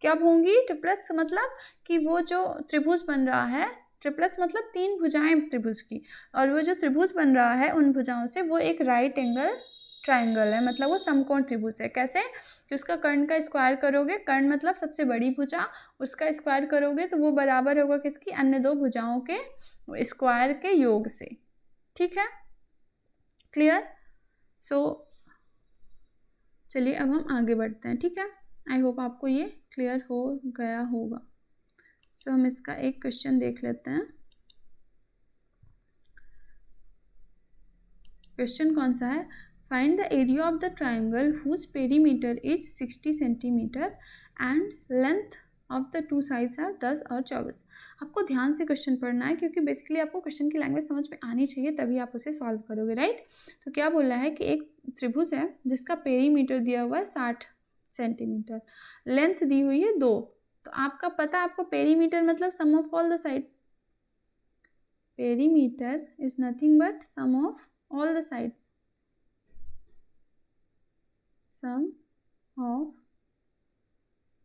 कब होंगी ट्रिपलेट्स, मतलब कि वो जो त्रिभुज बन रहा है, ट्रिपलेट्स मतलब 3 भुजाएं त्रिभुज की, और वो जो त्रिभुज बन रहा है उन भुजाओं से वो एक राइट एंगल ट्रायंगल है, मतलब वो समकोण त्रिभुज है। कैसे, कि उसका कर्ण का स्क्वायर करोगे, कर्ण मतलब सबसे बड़ी भुजा, उसका स्क्वायर करोगे तो वो बराबर होगा किसकी, अन्य 2 भुजाओं के स्क्वायर के योग से। ठीक है, क्लियर। सो चलिए अब हम आगे बढ़ते हैं। ठीक है, आई होप आपको ये क्लियर हो गया होगा। सो हम इसका एक क्वेश्चन देख लेते हैं। क्वेश्चन कौन सा है, find the area of the triangle whose perimeter is 60 centimetre and length of the 2 sides है 10 और 24। आपको ध्यान से क्वेश्चन पढ़ना है, क्योंकि बेसिकली आपको क्वेश्चन की लैंग्वेज समझ में आनी चाहिए, तभी आप उसे सॉल्व करोगे, राइट। तो क्या बोल रहा है कि एक त्रिभुज है जिसका पेरीमीटर दिया हुआ है 60 सेंटीमीटर, लेंथ दी हुई है 2। तो आपका पता है, आपको पेरीमीटर मतलब sum of all the sides, perimeter is nothing but sum of all the sides, sum of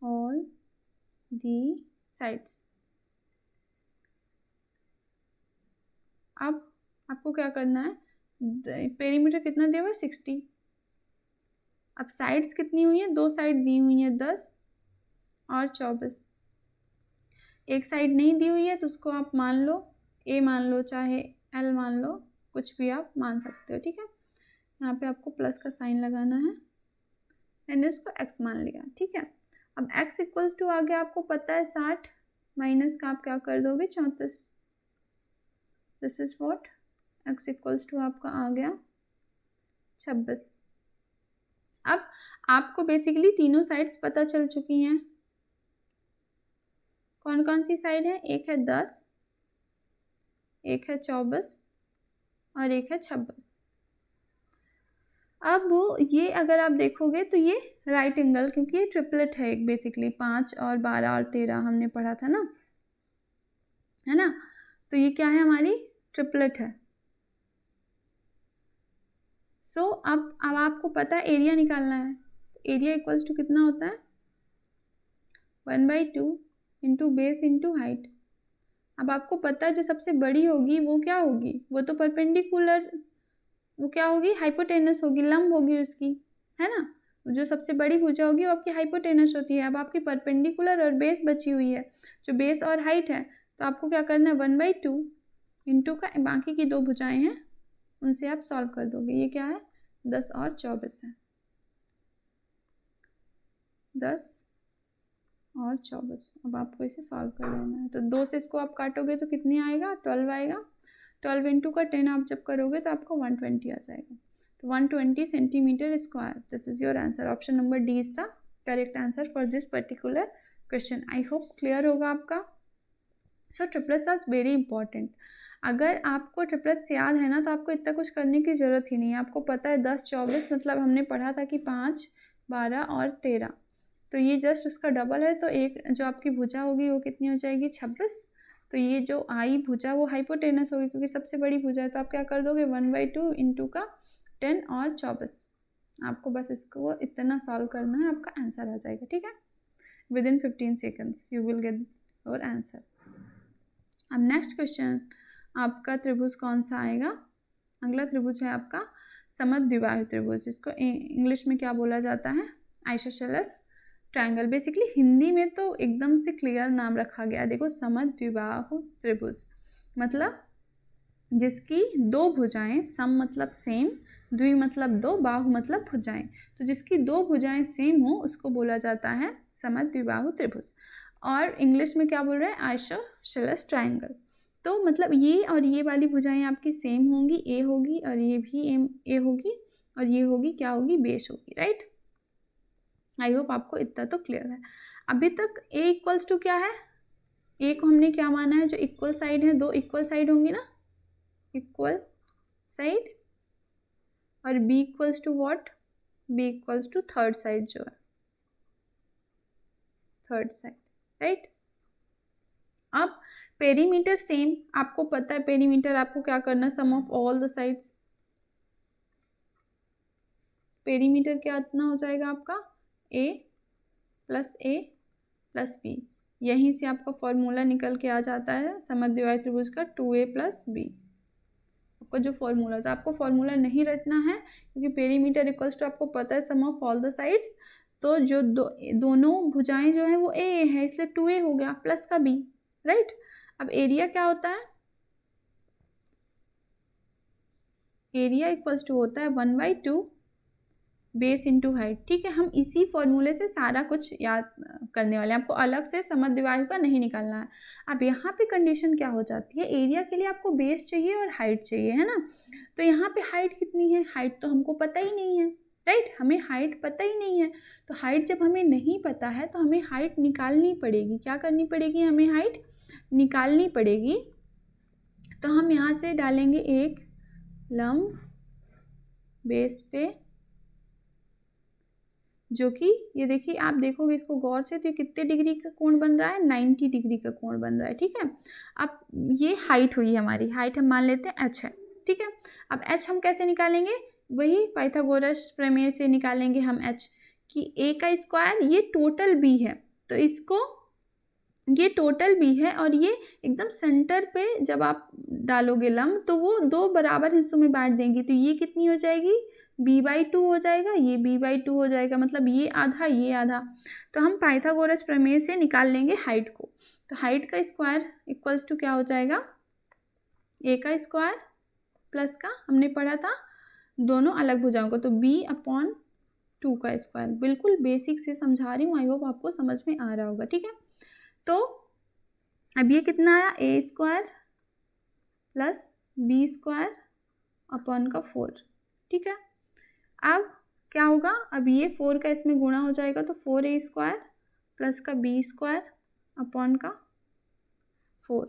all the sides। अब आपको क्या करना है, पेरीमीटर कितना दिया हुआ है 60। अब साइड्स कितनी हुई है, 2 साइड दी हुई है 10 और 24। एक साइड नहीं दी हुई है तो उसको आप मान लो a मान लो, चाहे l मान लो, कुछ भी आप मान सकते हो। ठीक है, यहाँ पे आपको प्लस का साइन लगाना है, मैंने इसको x मान लिया। ठीक है, अब x इक्वल्स टू आ गया, आपको पता है 60 माइनस का आप क्या कर दोगे, 34। This is what, x equals to आपका आ गया 26। अब आपको बेसिकली तीनों साइड्स पता चल चुकी हैं। कौन कौन सी साइड है, एक है 10, एक है 24 और एक है 26। अब ये अगर आप देखोगे तो ये राइट एंगल, क्योंकि ये ट्रिपलेट है एक, बेसिकली 5 और 12 और 13 हमने पढ़ा था ना, है ना। तो ये क्या है, हमारी ट्रिपलेट है। सो अब आपको पता है एरिया निकालना है, तो एरिया इक्वल्स टू कितना होता है, 1/2 इंटू बेस इंटू हाइट। अब आपको पता है जो सबसे बड़ी होगी वो क्या होगी, वो तो परपेंडिकुलर, वो क्या होगी, हाइपोटेनस होगी, लंब होगी उसकी, है ना। जो सबसे बड़ी भुजा होगी वो आपकी हाइपोटेनस होती है। अब आपकी परपेंडिकुलर और बेस बची हुई है, जो बेस और हाइट है, तो आपको क्या करना है, 1/2 इंटू का बाकी की 2 भुजाएं हैं उनसे आप सॉल्व कर दोगे। ये क्या है, 10 और 24 है, 10 और 24। अब आपको इसे सॉल्व कर लेना है। तो 2 से इसको आप काटोगे तो कितनी आएगा, 12 आएगा। 12 इंटू का 10 आप जब करोगे तो आपको 120 आ जाएगा। तो 120 centimetre square, this is your answer. Option number D is the correct answer for this particular question. I hope clear होगा आपका। सो ट्रिपलेट्स आर वेरी इंपॉर्टेंट। अगर आपको ट्रिपलेट्स याद है ना, तो आपको इतना कुछ करने की ज़रूरत ही नहीं है। आपको पता है 10, 24 मतलब हमने पढ़ा था कि 5, 12 और 13। तो ये जस्ट उसका डबल है, तो एक जो आपकी भुजा होगी वो कितनी हो जाएगी 26। तो ये जो आई भुजा वो हाइपोटेनस होगी क्योंकि सबसे बड़ी भुजा है, तो आप क्या कर दोगे 1/2 इंटू का 10 और 24। आपको बस इसको इतना सॉल्व करना है, आपका आंसर आ जाएगा। ठीक है, within 15 seconds you will get your answer. अब नेक्स्ट क्वेश्चन आपका त्रिभुज कौन सा आएगा? अगला त्रिभुज है आपका समद्विबाहु त्रिभुज, जिसको इंग्लिश में क्या बोला जाता है? Isosceles triangle. बेसिकली हिंदी में तो एकदम से क्लियर नाम रखा गया, देखो समद्विबाहु त्रिभुज मतलब जिसकी दो भुजाएं, सम मतलब सेम, द्वि मतलब दो, बाहु मतलब भुजाएं, तो जिसकी दो भुजाएं सेम हो उसको बोला जाता है समद्विबाहु त्रिभुज। और इंग्लिश में क्या बोल रहे हैं? Isosceles triangle. तो मतलब ये और ये वाली भुजाएं आपकी सेम होंगी, ए होगी और ये भी ए होगी और ये होगी क्या होगी? बेस होगी, राइट। आई होप आपको इतना तो क्लियर है। अभी तक ए इक्वल्स टू क्या है? ए को हमने क्या माना है? जो इक्वल साइड है, दो इक्वल साइड होंगी ना, इक्वल साइड। और B equals to what? B equals to third side, जो है थर्ड साइड, राइट। अब पेरीमीटर सेम, आपको पता है पेरीमीटर आपको क्या करना है? Sum of all the sides. Perimeter क्या इतना हो जाएगा आपका? A plus B. यहीं से आपका फॉर्मूला निकल के आ जाता है समद्विबाहु त्रिभुज का, 2a + b। आपका जो फॉर्मूला था, आपको फॉर्मूला नहीं रटना है क्योंकि पेरीमीटर इक्वल्स टू आपको पता है sum of all the sides. तो जो दोनों भुजाएं जो है वो ए है, इसलिए 2a हो गया प्लस का b, राइट। अब एरिया क्या होता है? एरिया इक्वल्स टू होता है 1/2 बेस इंटू हाइट। ठीक है, हम इसी फॉर्मूले से सारा कुछ याद करने वाले हैं, आपको अलग से समद्विबाहु का नहीं निकालना है। अब यहाँ पे कंडीशन क्या हो जाती है? एरिया के लिए आपको बेस चाहिए और हाइट चाहिए, है ना। तो यहाँ पे हाइट कितनी है? हाइट तो हमको पता ही नहीं है, राइट। हमें हाइट पता ही नहीं है, तो हाइट जब हमें नहीं पता है तो हमें हाइट निकालनी पड़ेगी। क्या करनी पड़ेगी? हमें हाइट निकालनी पड़ेगी। तो हम यहाँ से डालेंगे एक लंब बेस पे, जो कि ये देखिए, आप देखोगे इसको गौर से तो ये कितने डिग्री का कोण बन रहा है? 90 डिग्री का कोण बन रहा है। ठीक है, अब ये हाइट हुई हमारी, हाइट हम मान लेते हैं h है। ठीक है, अब h हम कैसे निकालेंगे? वही पाइथागोरस प्रमेय से निकालेंगे हम h कि a का स्क्वायर, ये टोटल b है, तो इसको ये टोटल b है और ये एकदम सेंटर पे जब आप डालोगे लंब तो वो दो बराबर हिस्सों में बांट देंगी, तो ये कितनी हो जाएगी? b/2 हो जाएगा, ये b/2 हो जाएगा, मतलब ये आधा ये आधा। तो हम पाइथागोरस प्रमेय से निकाल लेंगे हाइट को। तो हाइट का स्क्वायर इक्वल्स टू क्या हो जाएगा? a का स्क्वायर प्लस का, हमने पढ़ा था दोनों अलग भुजाओं को, तो b/2 का स्क्वायर। बिल्कुल बेसिक से समझा रही हूँ, आई होप आपको समझ में आ रहा होगा। ठीक है, तो अब ये कितना आया? a² plus b²/4। ठीक है, अब क्या होगा? अब ये 4 का इसमें गुणा हो जाएगा, तो 4a² प्लस का b²/4।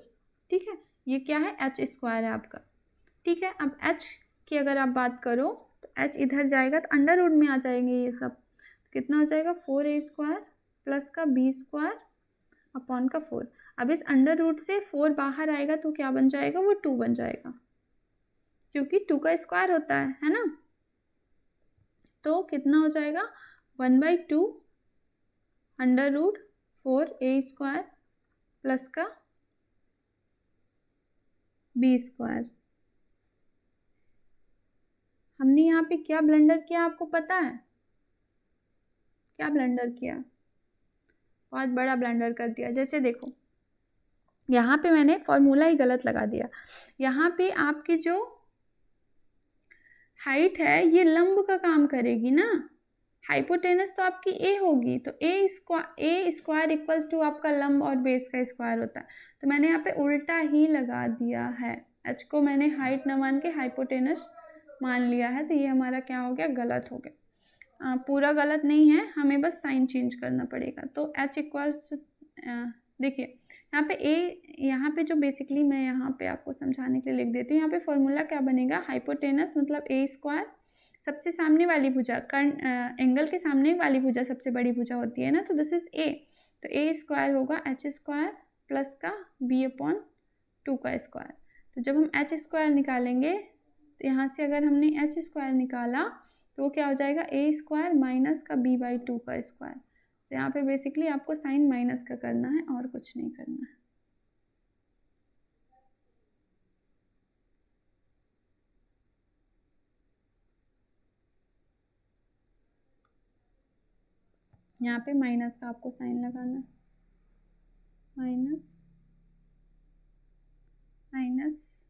ठीक है, ये क्या है? h² है आपका। ठीक है, अब h की अगर आप बात करो तो h इधर जाएगा तो अंडर रूट में आ जाएंगे ये सब, तो कितना हो जाएगा? 4a² प्लस का b²/4। अब इस अंडर रूट से 4 बाहर आएगा तो क्या बन जाएगा? वो 2 बन जाएगा, क्योंकि 2 का स्क्वायर होता है ना। तो कितना हो जाएगा? 1/2 अंडर रूट 4a² प्लस का b²। हमने यहाँ पे क्या ब्लंडर किया आपको पता है? क्या ब्लंडर किया? बहुत बड़ा ब्लंडर कर दिया। जैसे देखो, यहाँ पे मैंने फॉर्मूला ही गलत लगा दिया। यहाँ पे आपकी जो हाइट है ये लंब का काम करेगी ना, हाइपोटेनस तो आपकी ए होगी, तो ए स्क्वायर इक्वल्स टू आपका लंब और बेस का स्क्वायर होता है। तो मैंने यहाँ पे उल्टा ही लगा दिया है, एच को मैंने हाइट न मान के हाइपोटेनस मान लिया है, तो ये हमारा क्या हो गया? गलत हो गया। पूरा गलत नहीं है, हमें बस साइन चेंज करना पड़ेगा। तो एच इक्वल्स देखिए यहाँ पे यहाँ पे जो बेसिकली मैं यहाँ पे आपको समझाने के लिए लिख देती हूँ, यहाँ पे फॉर्मूला क्या बनेगा? हाइपोटेनस मतलब a² सबसे सामने वाली भुजा एंगल के सामने वाली भुजा सबसे बड़ी भुजा होती है ना, तो दिस इज ए, तो ए स्क्वायर होगा एच स्क्वायर प्लस का बी अपॉन 2 का स्क्वायर। तो जब हम एच स्क्वायर निकालेंगे तो यहाँ से अगर हमने एच स्क्वायर निकाला तो वो क्या हो जाएगा, ए स्क्वायर माइनस का बी बाई 2 का स्क्वायर। तो यहाँ पे बेसिकली आपको साइन माइनस का करना है और कुछ नहीं करना है। यहाँ पे माइनस का आपको साइन लगाना है, माइनस माइनस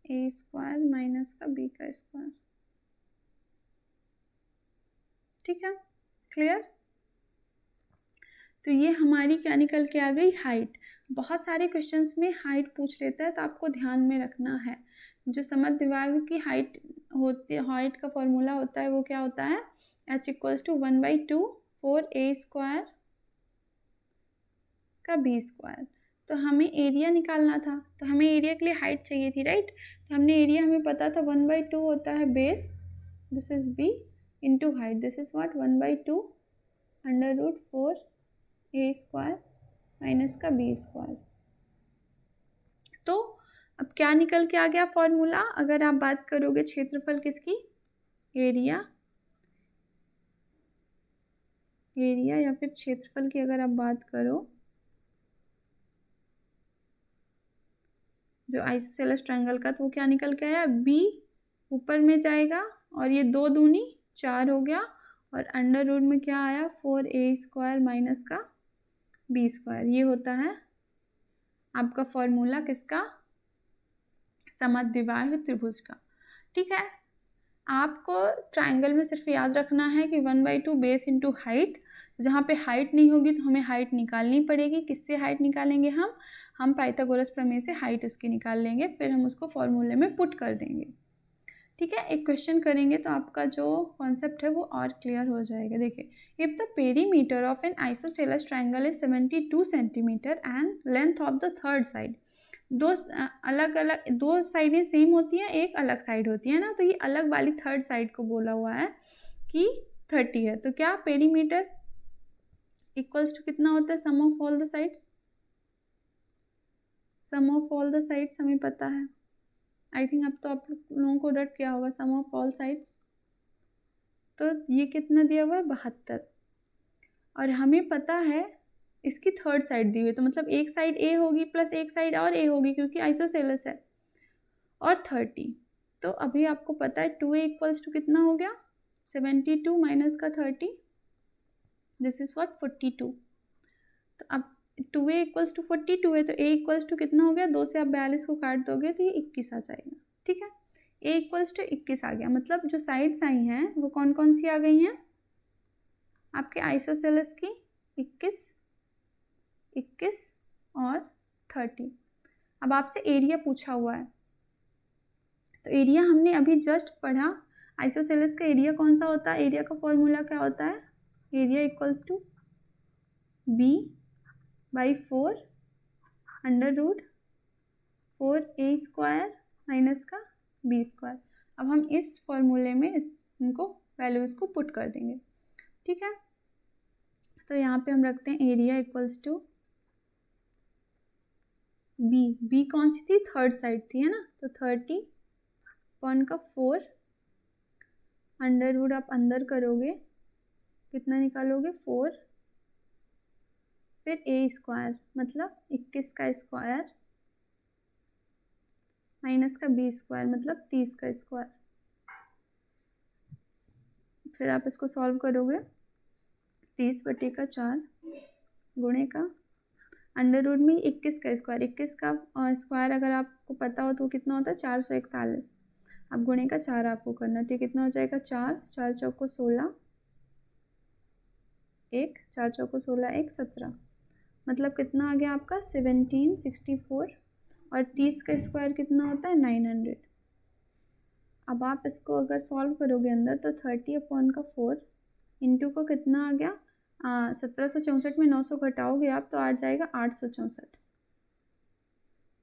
ए स्क्वायर माइनस का बी का स्क्वायर। ठीक है, क्लियर। तो ये हमारी क्या निकल के आ गई, हाइट। बहुत सारे क्वेश्चंस में हाइट पूछ लेता है, तो आपको ध्यान में रखना है जो समद्विबाहु की हाइट होती है, हाइट का फॉर्मूला होता है वो क्या होता है, h equals to 1/2 4a square का b स्क्वायर। तो हमें एरिया निकालना था, तो हमें एरिया के लिए हाइट चाहिए थी, राइट। तो हमने एरिया हमें पता था 1/2 होता है base, this is b into height, this is what 1/2 √4a square minus का b स्क्वायर। तो अब क्या निकल के आ गया फॉर्मूला, अगर आप बात करोगे क्षेत्रफल किसकी, एरिया या फिर क्षेत्रफल की अगर आप बात करो, जो आइसोसेलेस ट्रायंगल का, तो वो क्या निकल के आया, b ऊपर में जाएगा और ये 2 दूनी 4 हो गया, और अंडर रूट में क्या आया 4a स्क्वायर माइनस का b स्क्वायर। ये होता है आपका फॉर्मूला किसका, समद्विबाहु त्रिभुज का। ठीक है, आपको ट्रायंगल में सिर्फ याद रखना है कि 1/2 बेस इंटू हाइट। जहाँ पे हाइट नहीं होगी तो हमें हाइट निकालनी पड़ेगी। किससे हाइट निकालेंगे हम पाइथागोरस प्रमेय से हाइट उसकी निकाल लेंगे, फिर हम उसको फॉर्मूले में पुट कर देंगे। ठीक है, एक क्वेश्चन करेंगे तो आपका जो कॉन्सेप्ट है वो और क्लियर हो जाएगा। देखिए, if the perimeter of N isosceles triangle is 72 centimetre and length of the third side, दो साइडें सेम होती हैं, एक अलग साइड होती है ना, तो ये अलग वाली थर्ड साइड को बोला हुआ है कि 30 है। तो क्या पेरीमीटर इक्वल्स टू कितना होता है, sum of all the sides, sum of all the sides हमें पता है, आई थिंक अब तो आप लोगों को डट क्या होगा, सम ऑफ ऑल साइड्स। तो ये कितना दिया हुआ है 72, और हमें पता है इसकी थर्ड साइड दी हुई है, तो मतलब एक साइड ए होगी प्लस एक साइड और ए होगी क्योंकि आइसोसेलेस है, और 30। तो अभी आपको पता है 2a इक्वल्स टू कितना हो गया, 72 माइनस का 30, दिस इज व्हाट 42। तो अब 2a इक्वल्स टू 42 है, तो a इक्वल्स टू कितना हो गया, 2 से आप 42 को काट दोगे तो ये 21 आ जाएगा। ठीक है, a इक्वल्स टू 21 आ गया, मतलब जो साइड्स आई हैं वो कौन कौन सी आ गई हैं आपके आइसोसेलेस की, 21 और 30। अब आपसे एरिया पूछा हुआ है, तो एरिया हमने अभी जस्ट पढ़ा, आइसोसेलेस का एरिया कौन सा होता है, एरिया का फॉर्मूला क्या होता है, area equals to b by 4 √4a square minus का b स्क्वायर। अब हम इस फॉर्मूले में इनको वैल्यूज़ को पुट कर देंगे। ठीक है, तो यहाँ पे हम रखते हैं एरिया इक्वल्स टू b कौन सी थी, थर्ड साइड थी, है ना, तो 30 अपॉन का 4 अंडर रूट आप अंदर करोगे कितना निकालोगे 4, फिर a स्क्वायर मतलब 21 का स्क्वायर माइनस का b स्क्वायर मतलब 30 का स्क्वायर। फिर आप इसको सॉल्व करोगे, 30/4 गुणे का अंडर रूट में 21 का स्क्वायर, 21 का स्क्वायर अगर आपको पता हो तो कितना होता है 441। अब गुणे का 4 आपको करना है, तो कितना हो जाएगा 4 चौको 16, 4 चौको 16 17, मतलब कितना आ गया आपका 1764, और 30 का स्क्वायर कितना होता है 900। अब आप इसको अगर सॉल्व करोगे अंदर तो 30/4 इंटू को कितना आ गया 1764 में 900 घटाओगे आप तो आ जाएगा 864।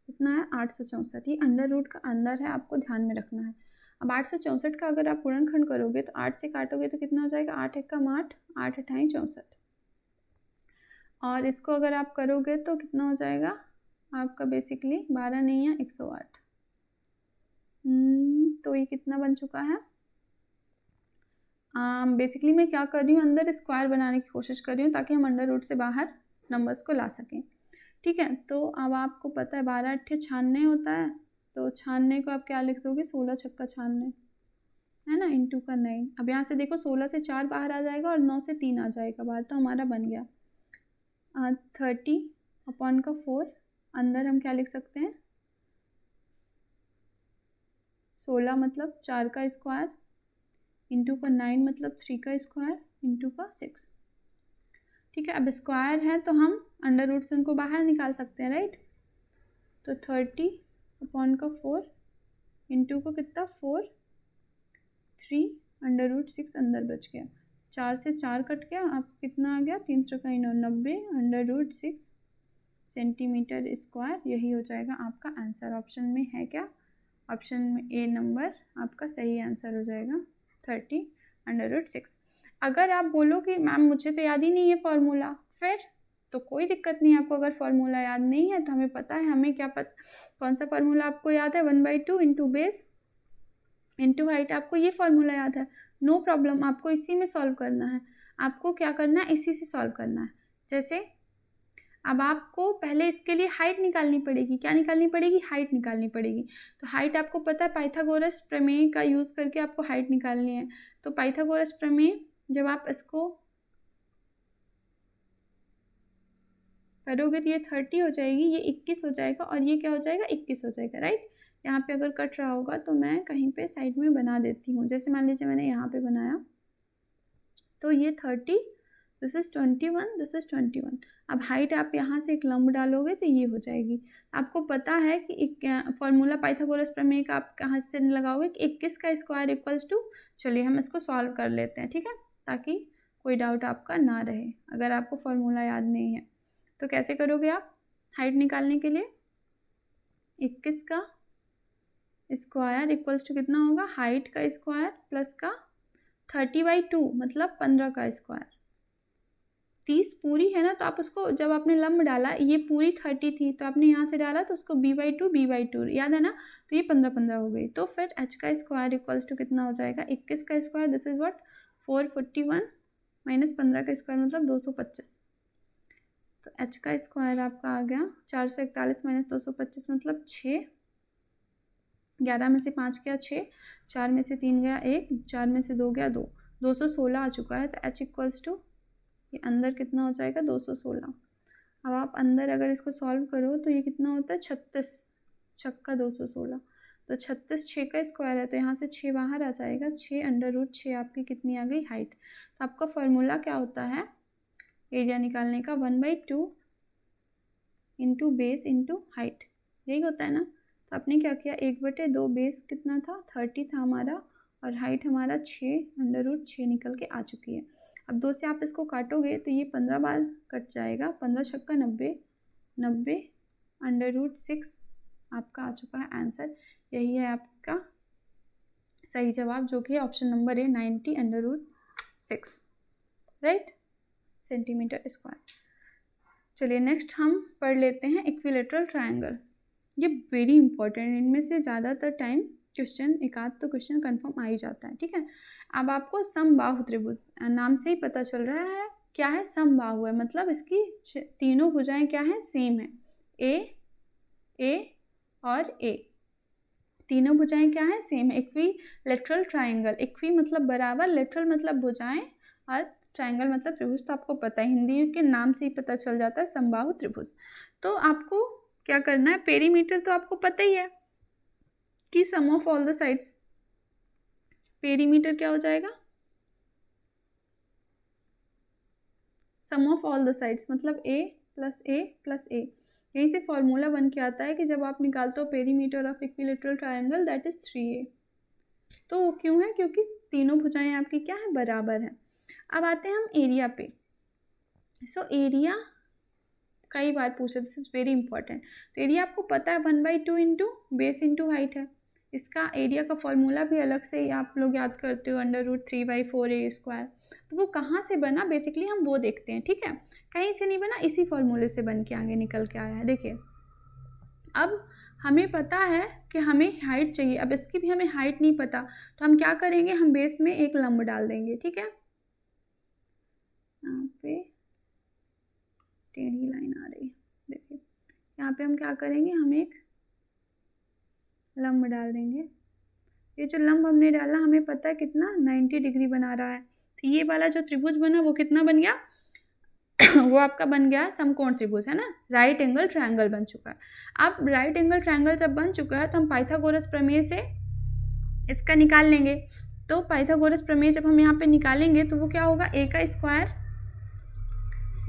कितना है 864, ये अंडर रूट का अंदर है, आपको ध्यान में रखना है। अब 864 का अगर आप गुणनखंड करोगे तो 8 से काटोगे तो कितना हो जाएगा, 8 एक कम 8, 8 अठाई 64, और इसको अगर आप करोगे तो कितना हो जाएगा आपका बेसिकली 12 नहीं है 108। तो ये कितना बन चुका है। बेसिकली मैं क्या कर रही हूँ, अंदर स्क्वायर बनाने की कोशिश कर रही हूँ ताकि हम अंडर रूट से बाहर नंबर्स को ला सकें। ठीक है, तो अब आपको पता है 12 अट्ठे 96 होता है, तो 96 को आप क्या लिख दोगे, 16 छक्का 96 है ना, इंटू का 9। अब यहाँ से देखो 16 से 4 बाहर आ जाएगा और 9 से 3 आ जाएगा बाहर, तो हमारा बन गया 30 अपॉन का 4। अंदर हम क्या लिख सकते हैं, 16 मतलब 4 का स्क्वायर, इंटू का 9 मतलब 3 का स्क्वायर, इंटू का 6। ठीक है, अब स्क्वायर है तो हम अंडर रूट से उनको बाहर निकाल सकते हैं, राइट। तो 30 अपॉन का 4 इंटू को कितना 4, 3 अंडर रूट 6 अंदर बच गया, 4 से 4 कट गया, आपको कितना आ गया 3 का 90 अंडर रूट 6 सेंटीमीटर स्क्वायर। यही हो जाएगा आपका आंसर। ऑप्शन में है क्या, ऑप्शन में ए नंबर आपका सही आंसर हो जाएगा 30 अंडर रूट 6। अगर आप बोलो कि मैम मुझे तो याद ही नहीं है फॉर्मूला, फिर तो कोई दिक्कत नहीं है। आपको अगर फॉर्मूला याद नहीं है तो हमें पता है, हमें क्या पता कौन सा फॉर्मूला आपको याद है, 1/2 इंटू बेस इंटू हाइट, आपको ये फॉर्मूला याद है, नो प्रॉब्लम। आपको इसी में सॉल्व करना है, आपको क्या करना है, इसी से सॉल्व करना है। जैसे अब आपको पहले इसके लिए हाइट निकालनी पड़ेगी, क्या निकालनी पड़ेगी, हाइट निकालनी पड़ेगी। तो हाइट आपको पता है पाइथागोरस प्रमेय का यूज़ करके आपको हाइट निकालनी है। तो पाइथागोरस प्रमेय जब आप इसको करोगे तो ये 30 हो जाएगी, ये 21 हो जाएगा, और ये क्या हो जाएगा 21 हो जाएगा, राइट। यहाँ पे अगर कट रहा होगा तो मैं कहीं पे साइड में बना देती हूँ, जैसे मान लीजिए मैंने यहाँ पे बनाया, तो ये 30, दिस इज़ 21, दिस इज़ 21। अब हाइट आप यहाँ से एक लंब डालोगे तो ये हो जाएगी। आपको पता है कि एक फॉर्मूला पाइथागोरस प्रमेय का आप कहाँ से लगाओगे कि 21 का स्क्वायर इक्वल्स टू, चलिए हम इसको सॉल्व कर लेते हैं, ठीक है, ताकि कोई डाउट आपका ना रहे अगर आपको फॉर्मूला याद नहीं है। तो कैसे करोगे आप हाइट निकालने के लिए, 21 का स्क्वायर इक्वल्स टू कितना होगा, हाइट का स्क्वायर प्लस का 30/2 मतलब 15 का स्क्वायर। 30 पूरी है ना, तो आप उसको जब आपने लंब डाला, ये पूरी 30 थी तो आपने यहाँ से डाला तो उसको b/2 याद है ना, तो ये 15 हो गई। तो फिर h का स्क्वायर इक्वल्स टू कितना हो जाएगा, 21 का square, this is what 441 minus 15 का स्क्वायर मतलब 225। तो h का स्क्वायर आपका आ गया 441 माइनस 225 मतलब 6, 11 में से 5 गया 6, 4 में से 3 गया 1, 4 में से 2 गया 2, 216 आ चुका है। तो h इक्वल्स टू ये अंदर कितना हो जाएगा 216। अब आप अंदर अगर इसको सॉल्व करो तो ये कितना होता है 36 छक्का 216, तो 36 6 का स्क्वायर है तो यहाँ से 6 बाहर आ जाएगा, 6 अंडर रूट 6 आपकी कितनी आ गई हाइट। तो आपका फॉर्मूला क्या होता है एरिया निकालने का, 1/2 इंटू बेस इंटू हाइट, यही होता है ना। तो आपने क्या किया 1/2, बेस कितना था 30 था हमारा, और हाइट हमारा 6 अंडर रूट 6 निकल के आ चुकी है। अब 2 से आप इसको काटोगे तो ये 15 बार कट जाएगा, 15 छक्का 90, 90 अंडर रूट 6 आपका आ चुका है आंसर। यही है आपका सही जवाब, जो कि ऑप्शन नंबर है 90 under root 6, right, centimetre square. चलिए नेक्स्ट हम पढ़ लेते हैं इक्विलेटरल ट्रायंगल। ये वेरी इंपॉर्टेंट, इनमें से ज़्यादातर टाइम क्वेश्चन, एक आध तो क्वेश्चन कंफर्म आ ही जाता है, ठीक है। अब आपको समबाहु त्रिभुज नाम से ही पता चल रहा है क्या है, समबाहु है, मतलब इसकी तीनों भुजाएं क्या है, सेम है, ए और ए, तीनों भुजाएं क्या है, सेम है। इक्विलेटरल ट्रायंगल, इक्वी मतलब बराबर, लेटरल मतलब भुजाएं, और ट्रायंगल मतलब त्रिभुज। तो आपको पता है, हिंदी के नाम से ही पता चल जाता है समबाहु त्रिभुज। तो आपको क्या करना है, पेरीमीटर तो आपको पता ही है कि sum of all the sides, perimeter क्या हो जाएगा, sum of all the sides मतलब a plus a plus a। यहीं से फॉर्मूला बन के आता है कि जब आप निकालते हो perimeter of equilateral triangle that is 3a। तो वो क्यों है, क्योंकि तीनों भुजाएं आपकी क्या है, बराबर है। अब आते हैं हम एरिया पे। सो एरिया कई बार पूछा, दिस इज वेरी इंपॉर्टेंट। तो एरिया आपको पता है 1/2 इंटू बेस इंटू हाइट है, इसका एरिया का फॉर्मूला भी अलग से ही आप लोग याद करते हो, √3/4a²। तो वो कहाँ से बना बेसिकली हम वो देखते हैं, ठीक है। कहीं से नहीं बना, इसी फॉर्मूले से बन के आगे निकल के आया है। देखिए अब हमें पता है कि हमें हाइट चाहिए, अब इसकी भी हमें हाइट नहीं पता, तो हम क्या करेंगे, हम बेस में एक लंब डाल देंगे, ठीक है। यहाँ पे टेढ़ी लाइन आ रही है, देखिए यहाँ पे हम क्या करेंगे, हम एक लंब डाल देंगे। ये जो लंब हमने डाला हमें पता है कितना 90 डिग्री बना रहा है। तो ये वाला जो त्रिभुज बना वो कितना बन गया वो आपका बन गया समकोण त्रिभुज, है ना, राइट एंगल ट्रायंगल बन चुका है। अब राइट एंगल ट्रायंगल जब बन चुका है तो हम पाइथागोरस प्रमेय से इसका निकाल लेंगे। तो पाइथागोरस प्रमेय जब हम यहाँ पे निकालेंगे तो वो क्या होगा, a का स्क्वायर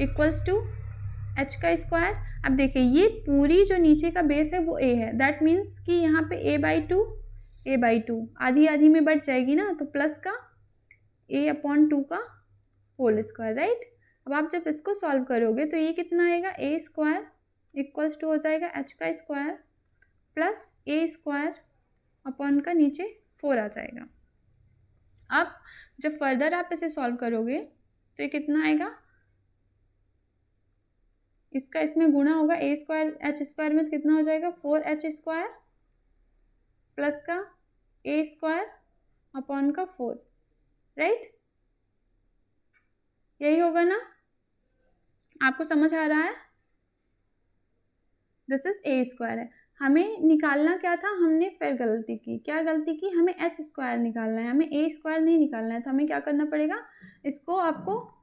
इक्वल्स टू h का स्क्वायर। अब देखिए ये पूरी जो नीचे का बेस है वो a है, दैट मीन्स कि यहाँ पे a/2 आधी आधी में बढ़ जाएगी ना, तो प्लस का a/2 का होल स्क्वायर, राइट। अब आप जब इसको सॉल्व करोगे तो ये कितना आएगा, a² इक्वल्स टू हो जाएगा h का स्क्वायर प्लस a² अपॉन का नीचे 4 आ जाएगा। अब जब फर्दर आप इसे सॉल्व करोगे तो ये कितना आएगा, इसका इसमें गुणा होगा, a² में कितना हो जाएगा 4h² प्लस का a² अपॉन का 4, राइट। यही होगा ना, आपको समझ आ रहा है। दिस इज a² है। हमें निकालना क्या था, हमने फिर गलती की, क्या गलती की, हमें h² निकालना है, हमें a² नहीं निकालना है। तो हमें क्या करना पड़ेगा, इसको आपको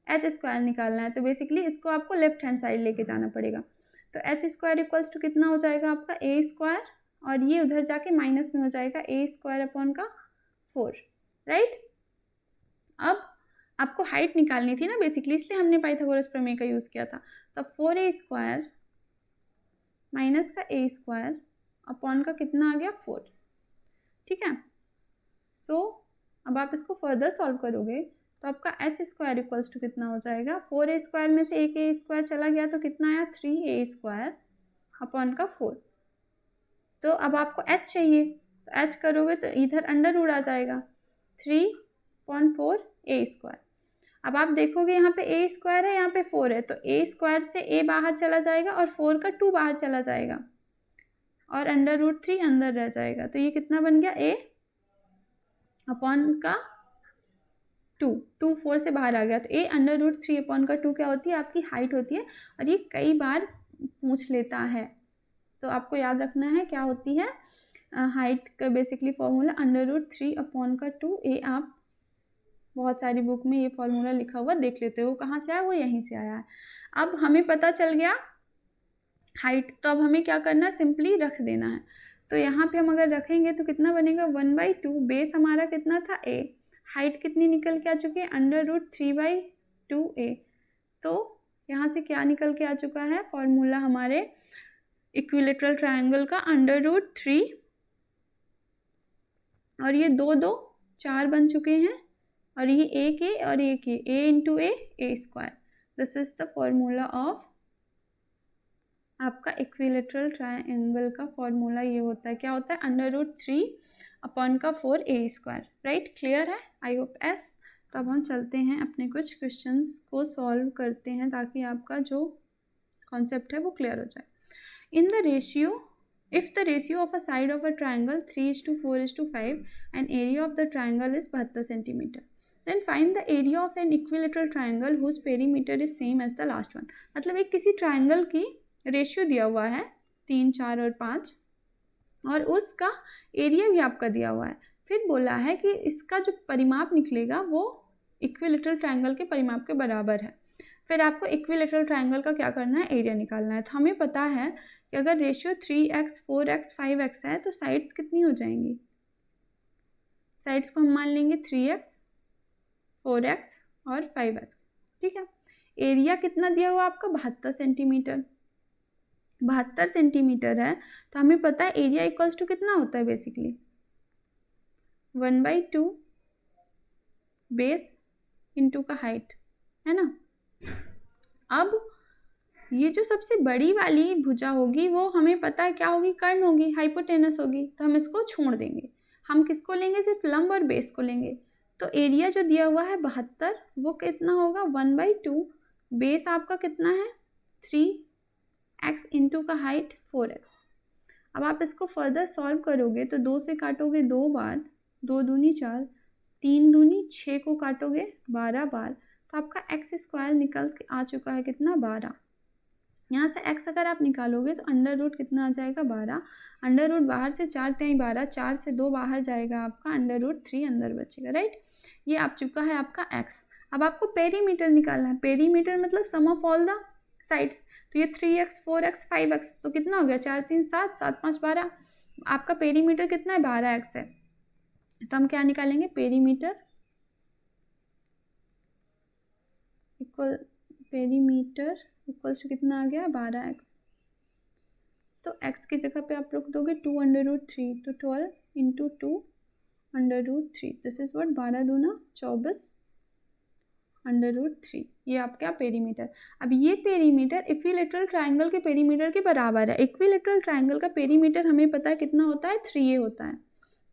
h² निकालना है, तो बेसिकली इसको आपको लेफ्ट हैंड साइड लेके जाना पड़ेगा। तो h² इक्वल्स टू कितना हो जाएगा आपका a², और ये उधर जाके माइनस में हो जाएगा a² अपॉन का 4, राइट। अब आपको हाइट निकालनी थी ना बेसिकली, इसलिए हमने पाइथागोरस प्रमेय का यूज़ किया था। तो 4a² माइनस का a² अपॉन का कितना आ गया 4, ठीक है। सो अब आप इसको फर्दर सॉल्व करोगे तो आपका h² इक्वल्स टू कितना हो जाएगा, 4a² में से एक a² चला गया तो कितना आया 3a² अपॉन का 4। तो अब आपको h चाहिए, तो h करोगे तो इधर अंडर रूट आ जाएगा 3/4a²। अब आप देखोगे यहाँ पे a² है, यहाँ पे 4 है, तो a² से a बाहर चला जाएगा और 4 का 2 बाहर चला जाएगा और √3 अंदर रह जाएगा। तो ये कितना बन गया, a अपॉन का 2 4 से बाहर आ गया, तो a √3 अपॉन का 2 क्या होती है, आपकी हाइट होती है। और ये कई बार पूछ लेता है, तो आपको याद रखना है क्या होती है हाइट का बेसिकली फॉर्मूला √3 अपॉन का 2 a। आप बहुत सारी बुक में ये फॉर्मूला लिखा हुआ देख लेते हो, कहाँ से आया, वो यहीं से आया है। अब हमें पता चल गया हाइट, तो अब हमें क्या करना है, सिंपली रख देना है। तो यहाँ पे हम अगर रखेंगे तो कितना बनेगा 1/2, बेस हमारा कितना था a, हाइट कितनी निकल के आ चुकी है √3/2a। तो यहाँ से क्या निकल के आ चुका है फॉर्मूला हमारे इक्विलेटरल ट्रायंगल का √3, और ये 2 2 4 बन चुके हैं, और ये एक a और एक a into a²। This is the formula of आपका इक्विलेटरल ट्रायंगल का फॉर्मूला। ये होता है, क्या होता है, √3 अपॉन का 4a², राइट। क्लियर है, आई होप एस। तो अब हम चलते हैं अपने कुछ क्वेश्चंस को सॉल्व करते हैं ताकि आपका जो कॉन्सेप्ट है वो क्लियर हो जाए। In the ratio, if the ratio of a side of a triangle 3:4:5 and area of the triangle is 72 centimeter, then find the area of an equilateral triangle whose perimeter is same as the last one। मतलब एक किसी triangle की ratio दिया हुआ है 3 4 और 5, और उसका एरिया भी आपका दिया हुआ है। फिर बोला है कि इसका जो परिमाप निकलेगा वो इक्विलेटरल ट्राइंगल के परिमाप के बराबर है। फिर आपको इक्विलेटरल ट्राइंगल का क्या करना है, एरिया निकालना है। तो हमें पता है कि अगर रेशियो 3x 4x 5x है तो साइड्स कितनी हो जाएंगी, साइड्स को हम मान लेंगे 3x 4x और 5x, ठीक है। एरिया कितना दिया हुआ आपका 72 सेंटीमीटर, 72 सेंटीमीटर है। तो हमें पता है एरिया इक्वल्स टू कितना होता है, बेसिकली 1/2 बेस इंटू का हाइट, है ना। अब ये जो सबसे बड़ी वाली भुजा होगी वो हमें पता है क्या होगी, कर्ण होगी, हाइपोटेनस होगी, तो हम इसको छोड़ देंगे। हम किसको लेंगे, सिर्फ लंब और बेस को लेंगे। तो एरिया जो दिया हुआ है 72, वो कितना होगा 1/2, बेस आपका कितना है 3x इंटू का हाइट 4x। अब आप इसको फर्दर सॉल्व करोगे तो 2 से काटोगे 2 बार, 2 दूनी 4, 3 दूनी 6 को काटोगे 12 बार, तो आपका x² निकल के आ चुका है कितना 12। यहाँ से x अगर आप निकालोगे तो अंडर रूट कितना आ जाएगा 12, अंडर रूट बाहर से 4 3 12, 4 से 2 बाहर जाएगा आपका, अंडर रूट 3 अंदर बचेगा, राइट। ये आ चुका है आपका x। अब आपको पेरीमीटर निकालना है, पेरीमीटर मतलब sum of all the sides, तो ये 3x 4x 5x, तो कितना हो गया 4 3 7, 7 5 12, आपका पेरीमीटर कितना है 12x है। तो हम क्या निकालेंगे, पेरीमीटर इक्वल्स टू कितना आ गया 12x। तो x की जगह पे आप रख दोगे 2√3, तो 12 इंटू 2√3, दिस इज व्हाट 12 दूना 24 √3, ये आपका पेरीमीटर। अब ये पेरीमीटर इक्विलेटरल ट्रायंगल के पेरीमीटर के बराबर है। इक्विलेटरल ट्रायंगल का पेरीमीटर हमें पता है कितना होता है 3a होता है,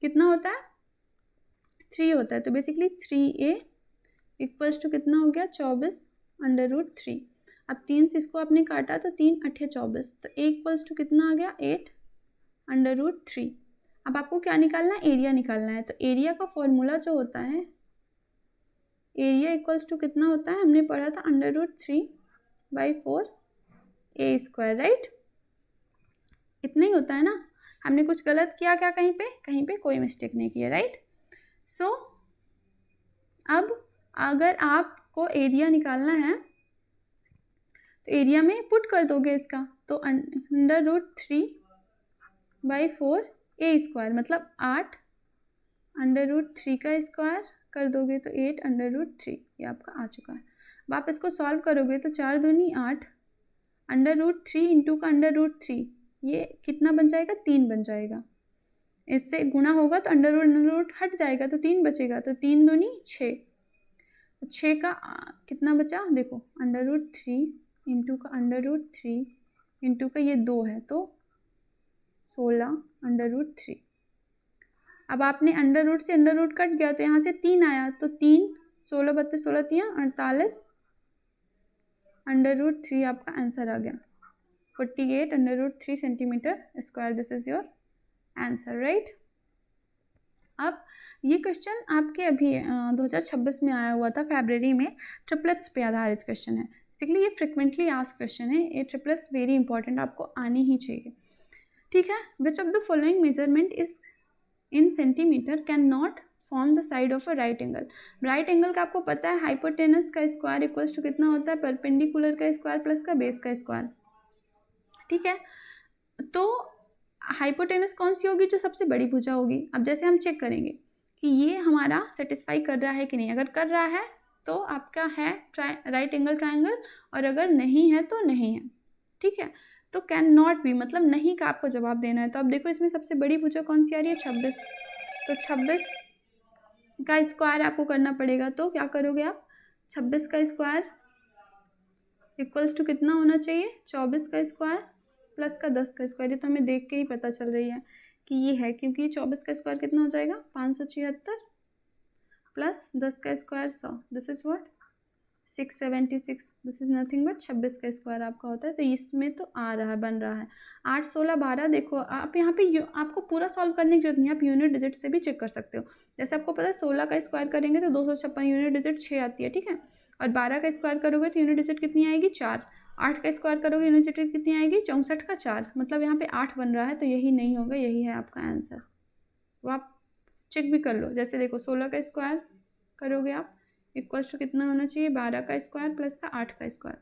कितना होता है 3 होता है। तो बेसिकली 3a इक्वल्स टू कितना हो गया 24√3। अब 3 से इसको आपने काटा तो 3 8 24, तो a इक्वल्स टू कितना आ गया 8√3। अब आपको क्या निकालना है, एरिया निकालना है। तो एरिया का फॉर्मूला जो होता है, एरिया इक्वल्स टू कितना होता है, हमने पढ़ा था √3/4 a², राइट। इतना ही होता है ना, हमने कुछ गलत किया क्या, कहीं पे कोई मिस्टेक नहीं किया, राइट। सो अब अगर आपको एरिया निकालना है तो एरिया में पुट कर दोगे इसका, तो √3/4 a² मतलब 8 √3 का स्क्वायर कर दोगे तो 8√3, ये आपका आ चुका है। अब आप इसको सॉल्व करोगे तो 4 दूनी 8, √3 इंटू का √3, ये कितना बन जाएगा 3 बन जाएगा। इससे गुना होगा तो अंडर रूट हट जाएगा तो 3 बचेगा, तो 3 दूनी 6, 6 का कितना बचा देखो, √3 इंटू का √3 इंटू का ये 2 है तो 16√3। अब आपने अंडर रूट से अंडर रूट कट गया तो यहाँ से 3 आया, तो 3 16 32 16 3 48 √3 आपका आंसर आ गया 48 √3 centimetre. This is your answer, right. अब ये क्वेश्चन आपके अभी 2026 में आया हुआ था फरवरी में, ट्रिपलेट्स पे आधारित क्वेश्चन है। बेसिकली ये फ्रिक्वेंटली आस्क्ड क्वेश्चन है, ये ट्रिपलेट्स वेरी इंपॉर्टेंट, आपको आनी ही चाहिए, ठीक है। Which of the following measurement is in centimetre can not form the side of a right angle. Right angle का आपको पता है हाइपोटेनस का स्क्वायर इक्वल्स टू कितना होता है, परपेंडिकुलर का स्क्वायर प्लस का बेस का स्क्वायर, ठीक है। तो हाइपोटेनस कौन सी होगी, जो सबसे बड़ी भुजा होगी। अब जैसे हम चेक करेंगे कि ये हमारा सेटिस्फाई कर रहा है कि नहीं, अगर कर रहा है तो आपका है राइट एंगल ट्रायंगल, और अगर नहीं है तो नहीं है, ठीक है। तो कैन नॉट बी मतलब नहीं का आपको जवाब देना है। तो अब देखो इसमें सबसे बड़ी भुजा कौन सी आ रही है 26, तो 26 का स्क्वायर आपको करना पड़ेगा। तो क्या करोगे आप, 26 का स्क्वायर इक्वल्स टू कितना होना चाहिए 24 का स्क्वायर प्लस का 10 का स्क्वायर। ये तो हमें देख के ही पता चल रही है कि ये है, क्योंकि 24 का स्क्वायर कितना हो जाएगा 576 प्लस 10 का square 100, this is what 676, this is nothing but 26 का स्क्वायर आपका होता है। तो इसमें तो आ रहा है, बन रहा है 8 16 12। देखो आप यहाँ पे आपको पूरा सॉल्व करने की जरूरत नहीं है, आप यूनिट डिजिट से भी चेक कर सकते हो। जैसे आपको पता है 16 का स्क्वायर करेंगे तो 256, यूनिट डिजिट 6 आती है, ठीक है। और 12 का स्क्वायर करोगे तो यूनिट डिजिट कितनी आएगी 4, 8 का स्क्वायर करोगे यूनिट डिजिट कितनी आएगी 64 का 4, मतलब यहाँ पे 8 बन रहा है, तो यही नहीं होगा, यही है आपका आंसर। वो आप चेक भी कर लो। जैसे देखो 16 का स्क्वायर करोगे आप इक्वल्स टू कितना होना चाहिए 12 का स्क्वायर प्लस का 8 का स्क्वायर।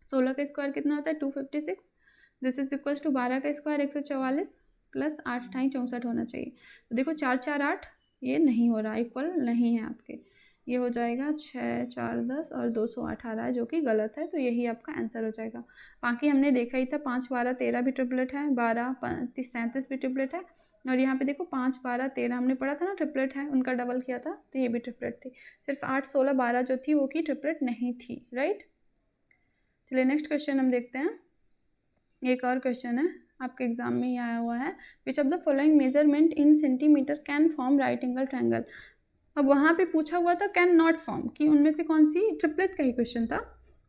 16 का स्क्वायर कितना होता है 256, दिस इज इक्वल्स टू 12 का स्क्वायर 144 प्लस 8 ठाई 64 होना चाहिए। तो देखो 4 4 8, ये नहीं हो रहा, इक्वल नहीं है आपके, ये हो जाएगा 6 4 10 और 208 आ रहा है, जो कि गलत है। तो यही आपका आंसर हो जाएगा। बाकी हमने देखा ही था 5 12 13 भी ट्रिपलेट है, 12 35 37 भी ट्रिपलेट है, और यहाँ पे देखो 5 12 13 हमने पढ़ा था ना ट्रिपलेट है, उनका डबल किया था तो ये भी ट्रिपलेट थी। सिर्फ 8 16 12 जो थी वो की ट्रिपलेट नहीं थी, राइट। चलिए नेक्स्ट क्वेश्चन हम देखते हैं। एक और क्वेश्चन है, आपके एग्जाम में ही आया हुआ है। Which of the following measurement in centimetre can form right angle triangle. अब वहाँ पे पूछा हुआ था कैन नॉट फॉर्म, कि उनमें से कौन सी, ट्रिपलेट का ही क्वेश्चन था,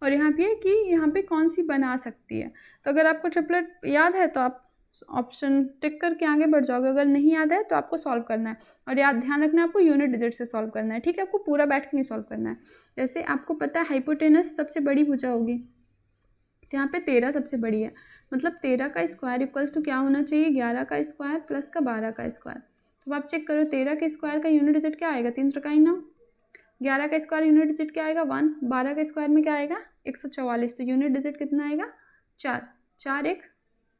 और यहाँ पे है कि यहाँ पे कौन सी बना सकती है। तो अगर आपको ट्रिपलेट याद है तो आप ऑप्शन टिक करके आगे बढ़ जाओगे, अगर नहीं याद है तो आपको सॉल्व करना है, और याद ध्यान रखना है आपको यूनिट डिजिट से सॉल्व करना है, ठीक है। आपको पूरा बैठ के नहीं सॉल्व करना है। जैसे आपको पता है हाइपोटेनस सबसे बड़ी भुजा होगी, तो यहाँ पे 13 सबसे बड़ी है, मतलब 13 का स्क्वायर इक्वल्स टू क्या होना चाहिए, 11 का स्क्वायर प्लस का 12 का स्क्वायर। तो आप चेक करो 13 के स्क्वायर का यूनिट डिजिट क्या आएगा, 3 त्रिकाई 9। 11 का स्क्वायर यूनिट डिजिट क्या आएगा 1। 12 के स्क्वायर में क्या आएगा 144। तो यूनिट डिजिट कितना आएगा 4। 4 1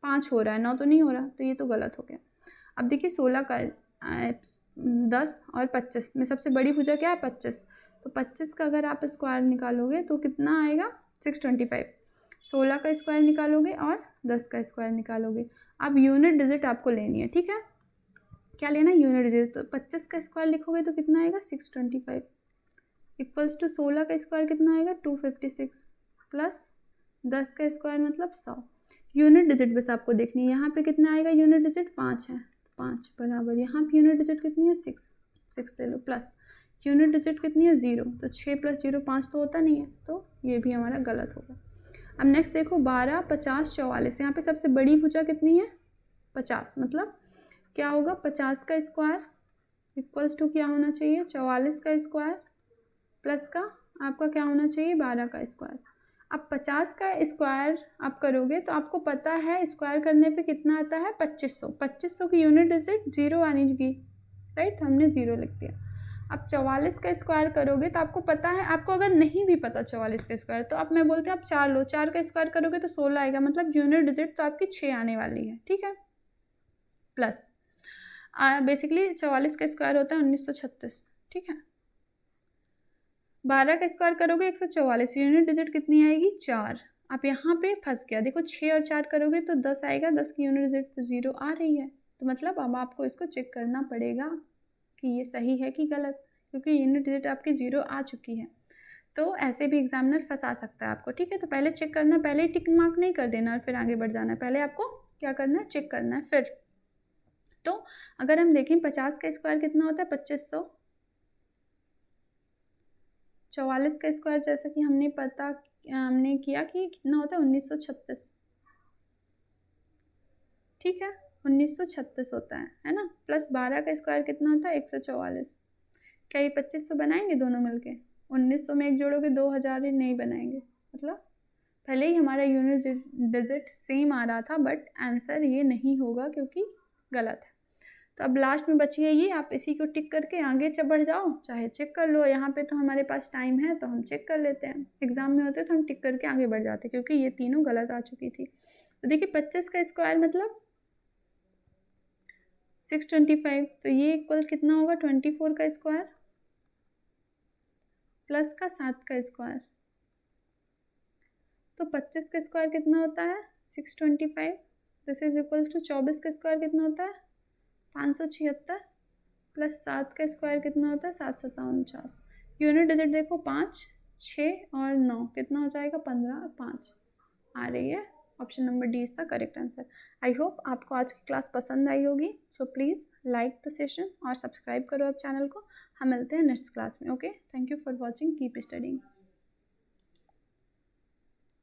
5 हो रहा है, 9 तो नहीं हो रहा, तो ये तो गलत हो गया। अब देखिए 16 का 10 और 25 में सबसे बड़ी भुजा क्या है 25। तो 25 का अगर आप स्क्वायर निकालोगे तो कितना आएगा 625। 16 का स्क्वायर निकालोगे और 10 का स्क्वायर निकालोगे। अब यूनिट डिजिट आपको लेनी है, ठीक है। क्या लेना है यूनिट डिजिट। तो 25 का स्क्वायर लिखोगे तो कितना आएगा 625 इक्वल्स टू 16 का स्क्वायर कितना आएगा 256 प्लस 10 का स्क्वायर मतलब 100। यूनिट डिजिट बस आपको देखनी है। यहाँ पे कितना आएगा यूनिट डिजिट 5 है, 5 बराबर यहाँ पे यूनिट डिजिट कितनी है 6 दे लो, प्लस यूनिट डिजिट कितनी है 0। तो 6 + 0 5 तो होता नहीं है, तो ये भी हमारा गलत होगा। अब नेक्स्ट देखो 12 50 44, यहाँ पे सबसे बड़ी भुजा कितनी है 50, मतलब क्या होगा 50 का स्क्वायर इक्वल्स टू क्या होना चाहिए 44 का स्क्वायर प्लस का आपका क्या होना चाहिए 12 का स्क्वायर। अब 50 का स्क्वायर आप करोगे तो आपको पता है स्क्वायर करने पे कितना आता है 2500। 2500 की यूनिट डिजिट 0 आनी चाहिए, राइट, हमने 0 लिख दिया। अब 44 का स्क्वायर करोगे तो आपको पता है, आपको अगर नहीं भी पता 44 का स्क्वायर तो आप मैं बोलते हैं आप 4 लो, 4 का स्क्वायर करोगे तो 16 आएगा, मतलब यूनिट डिजिट तो आपकी 6 आने वाली है, ठीक है। प्लस बेसिकली 44 का स्क्वायर होता है 1936, ठीक है। 12 का स्क्वायर करोगे 144, यूनिट डिजिट कितनी आएगी 4। आप यहाँ पे फंस गया, देखो 6 और 4 करोगे तो 10 आएगा, 10 की यूनिट डिजिट तो 0 आ रही है। तो मतलब अब आपको इसको चेक करना पड़ेगा कि ये सही है कि गलत, क्योंकि यूनिट डिजिट आपकी 0 आ चुकी है। तो ऐसे भी एग्जामिनर फंसा सकता है आपको, ठीक है। तो पहले चेक करना, पहले ही टिक मार्क नहीं कर देना और फिर आगे बढ़ जाना है। पहले आपको क्या करना है चेक करना है। फिर तो अगर हम देखें 50 का स्क्वायर कितना होता है 2500, 44 का स्क्वायर जैसा कि हमने किया कि कितना होता है 1936, ठीक है 1936 होता है ना। प्लस 12 का स्क्वायर कितना होता है 144। क्या ये 2500 बनाएंगे दोनों मिलके, 1900 में एक जोड़ोगे 2000 ही नहीं बनाएंगे, मतलब पहले ही हमारा यूनिट डिजिट सेम आ रहा था, बट आंसर ये नहीं होगा क्योंकि गलत है। तो अब लास्ट में बची है ये, आप इसी को टिक करके आगे बढ़ जाओ, चाहे चेक कर लो। यहाँ पे तो हमारे पास टाइम है तो हम चेक कर लेते हैं, एग्जाम में होते तो हम टिक करके आगे बढ़ जाते क्योंकि ये तीनों गलत आ चुकी थी। तो देखिए 25 का स्क्वायर मतलब 625, तो ये इक्वल कितना होगा 24 का स्क्वायर प्लस का 7 का स्क्वायर। तो 25 का स्क्वायर कितना होता है 625, दिस इज इक्वल्स टू 24 का स्क्वायर कितना होता है 576 प्लस 7 का स्क्वायर कितना होता है 7 7 49। यूनिट डिजिट देखो 5 6 और 9 कितना हो जाएगा 15 और 5 आ रही है। Option number D is the correct answer. I hope आपको आज की क्लास पसंद आई होगी। So please like the session और सब्सक्राइब करो आप चैनल को। हम मिलते हैं नेक्स्ट क्लास में। Okay, thank you for watching, keep studying.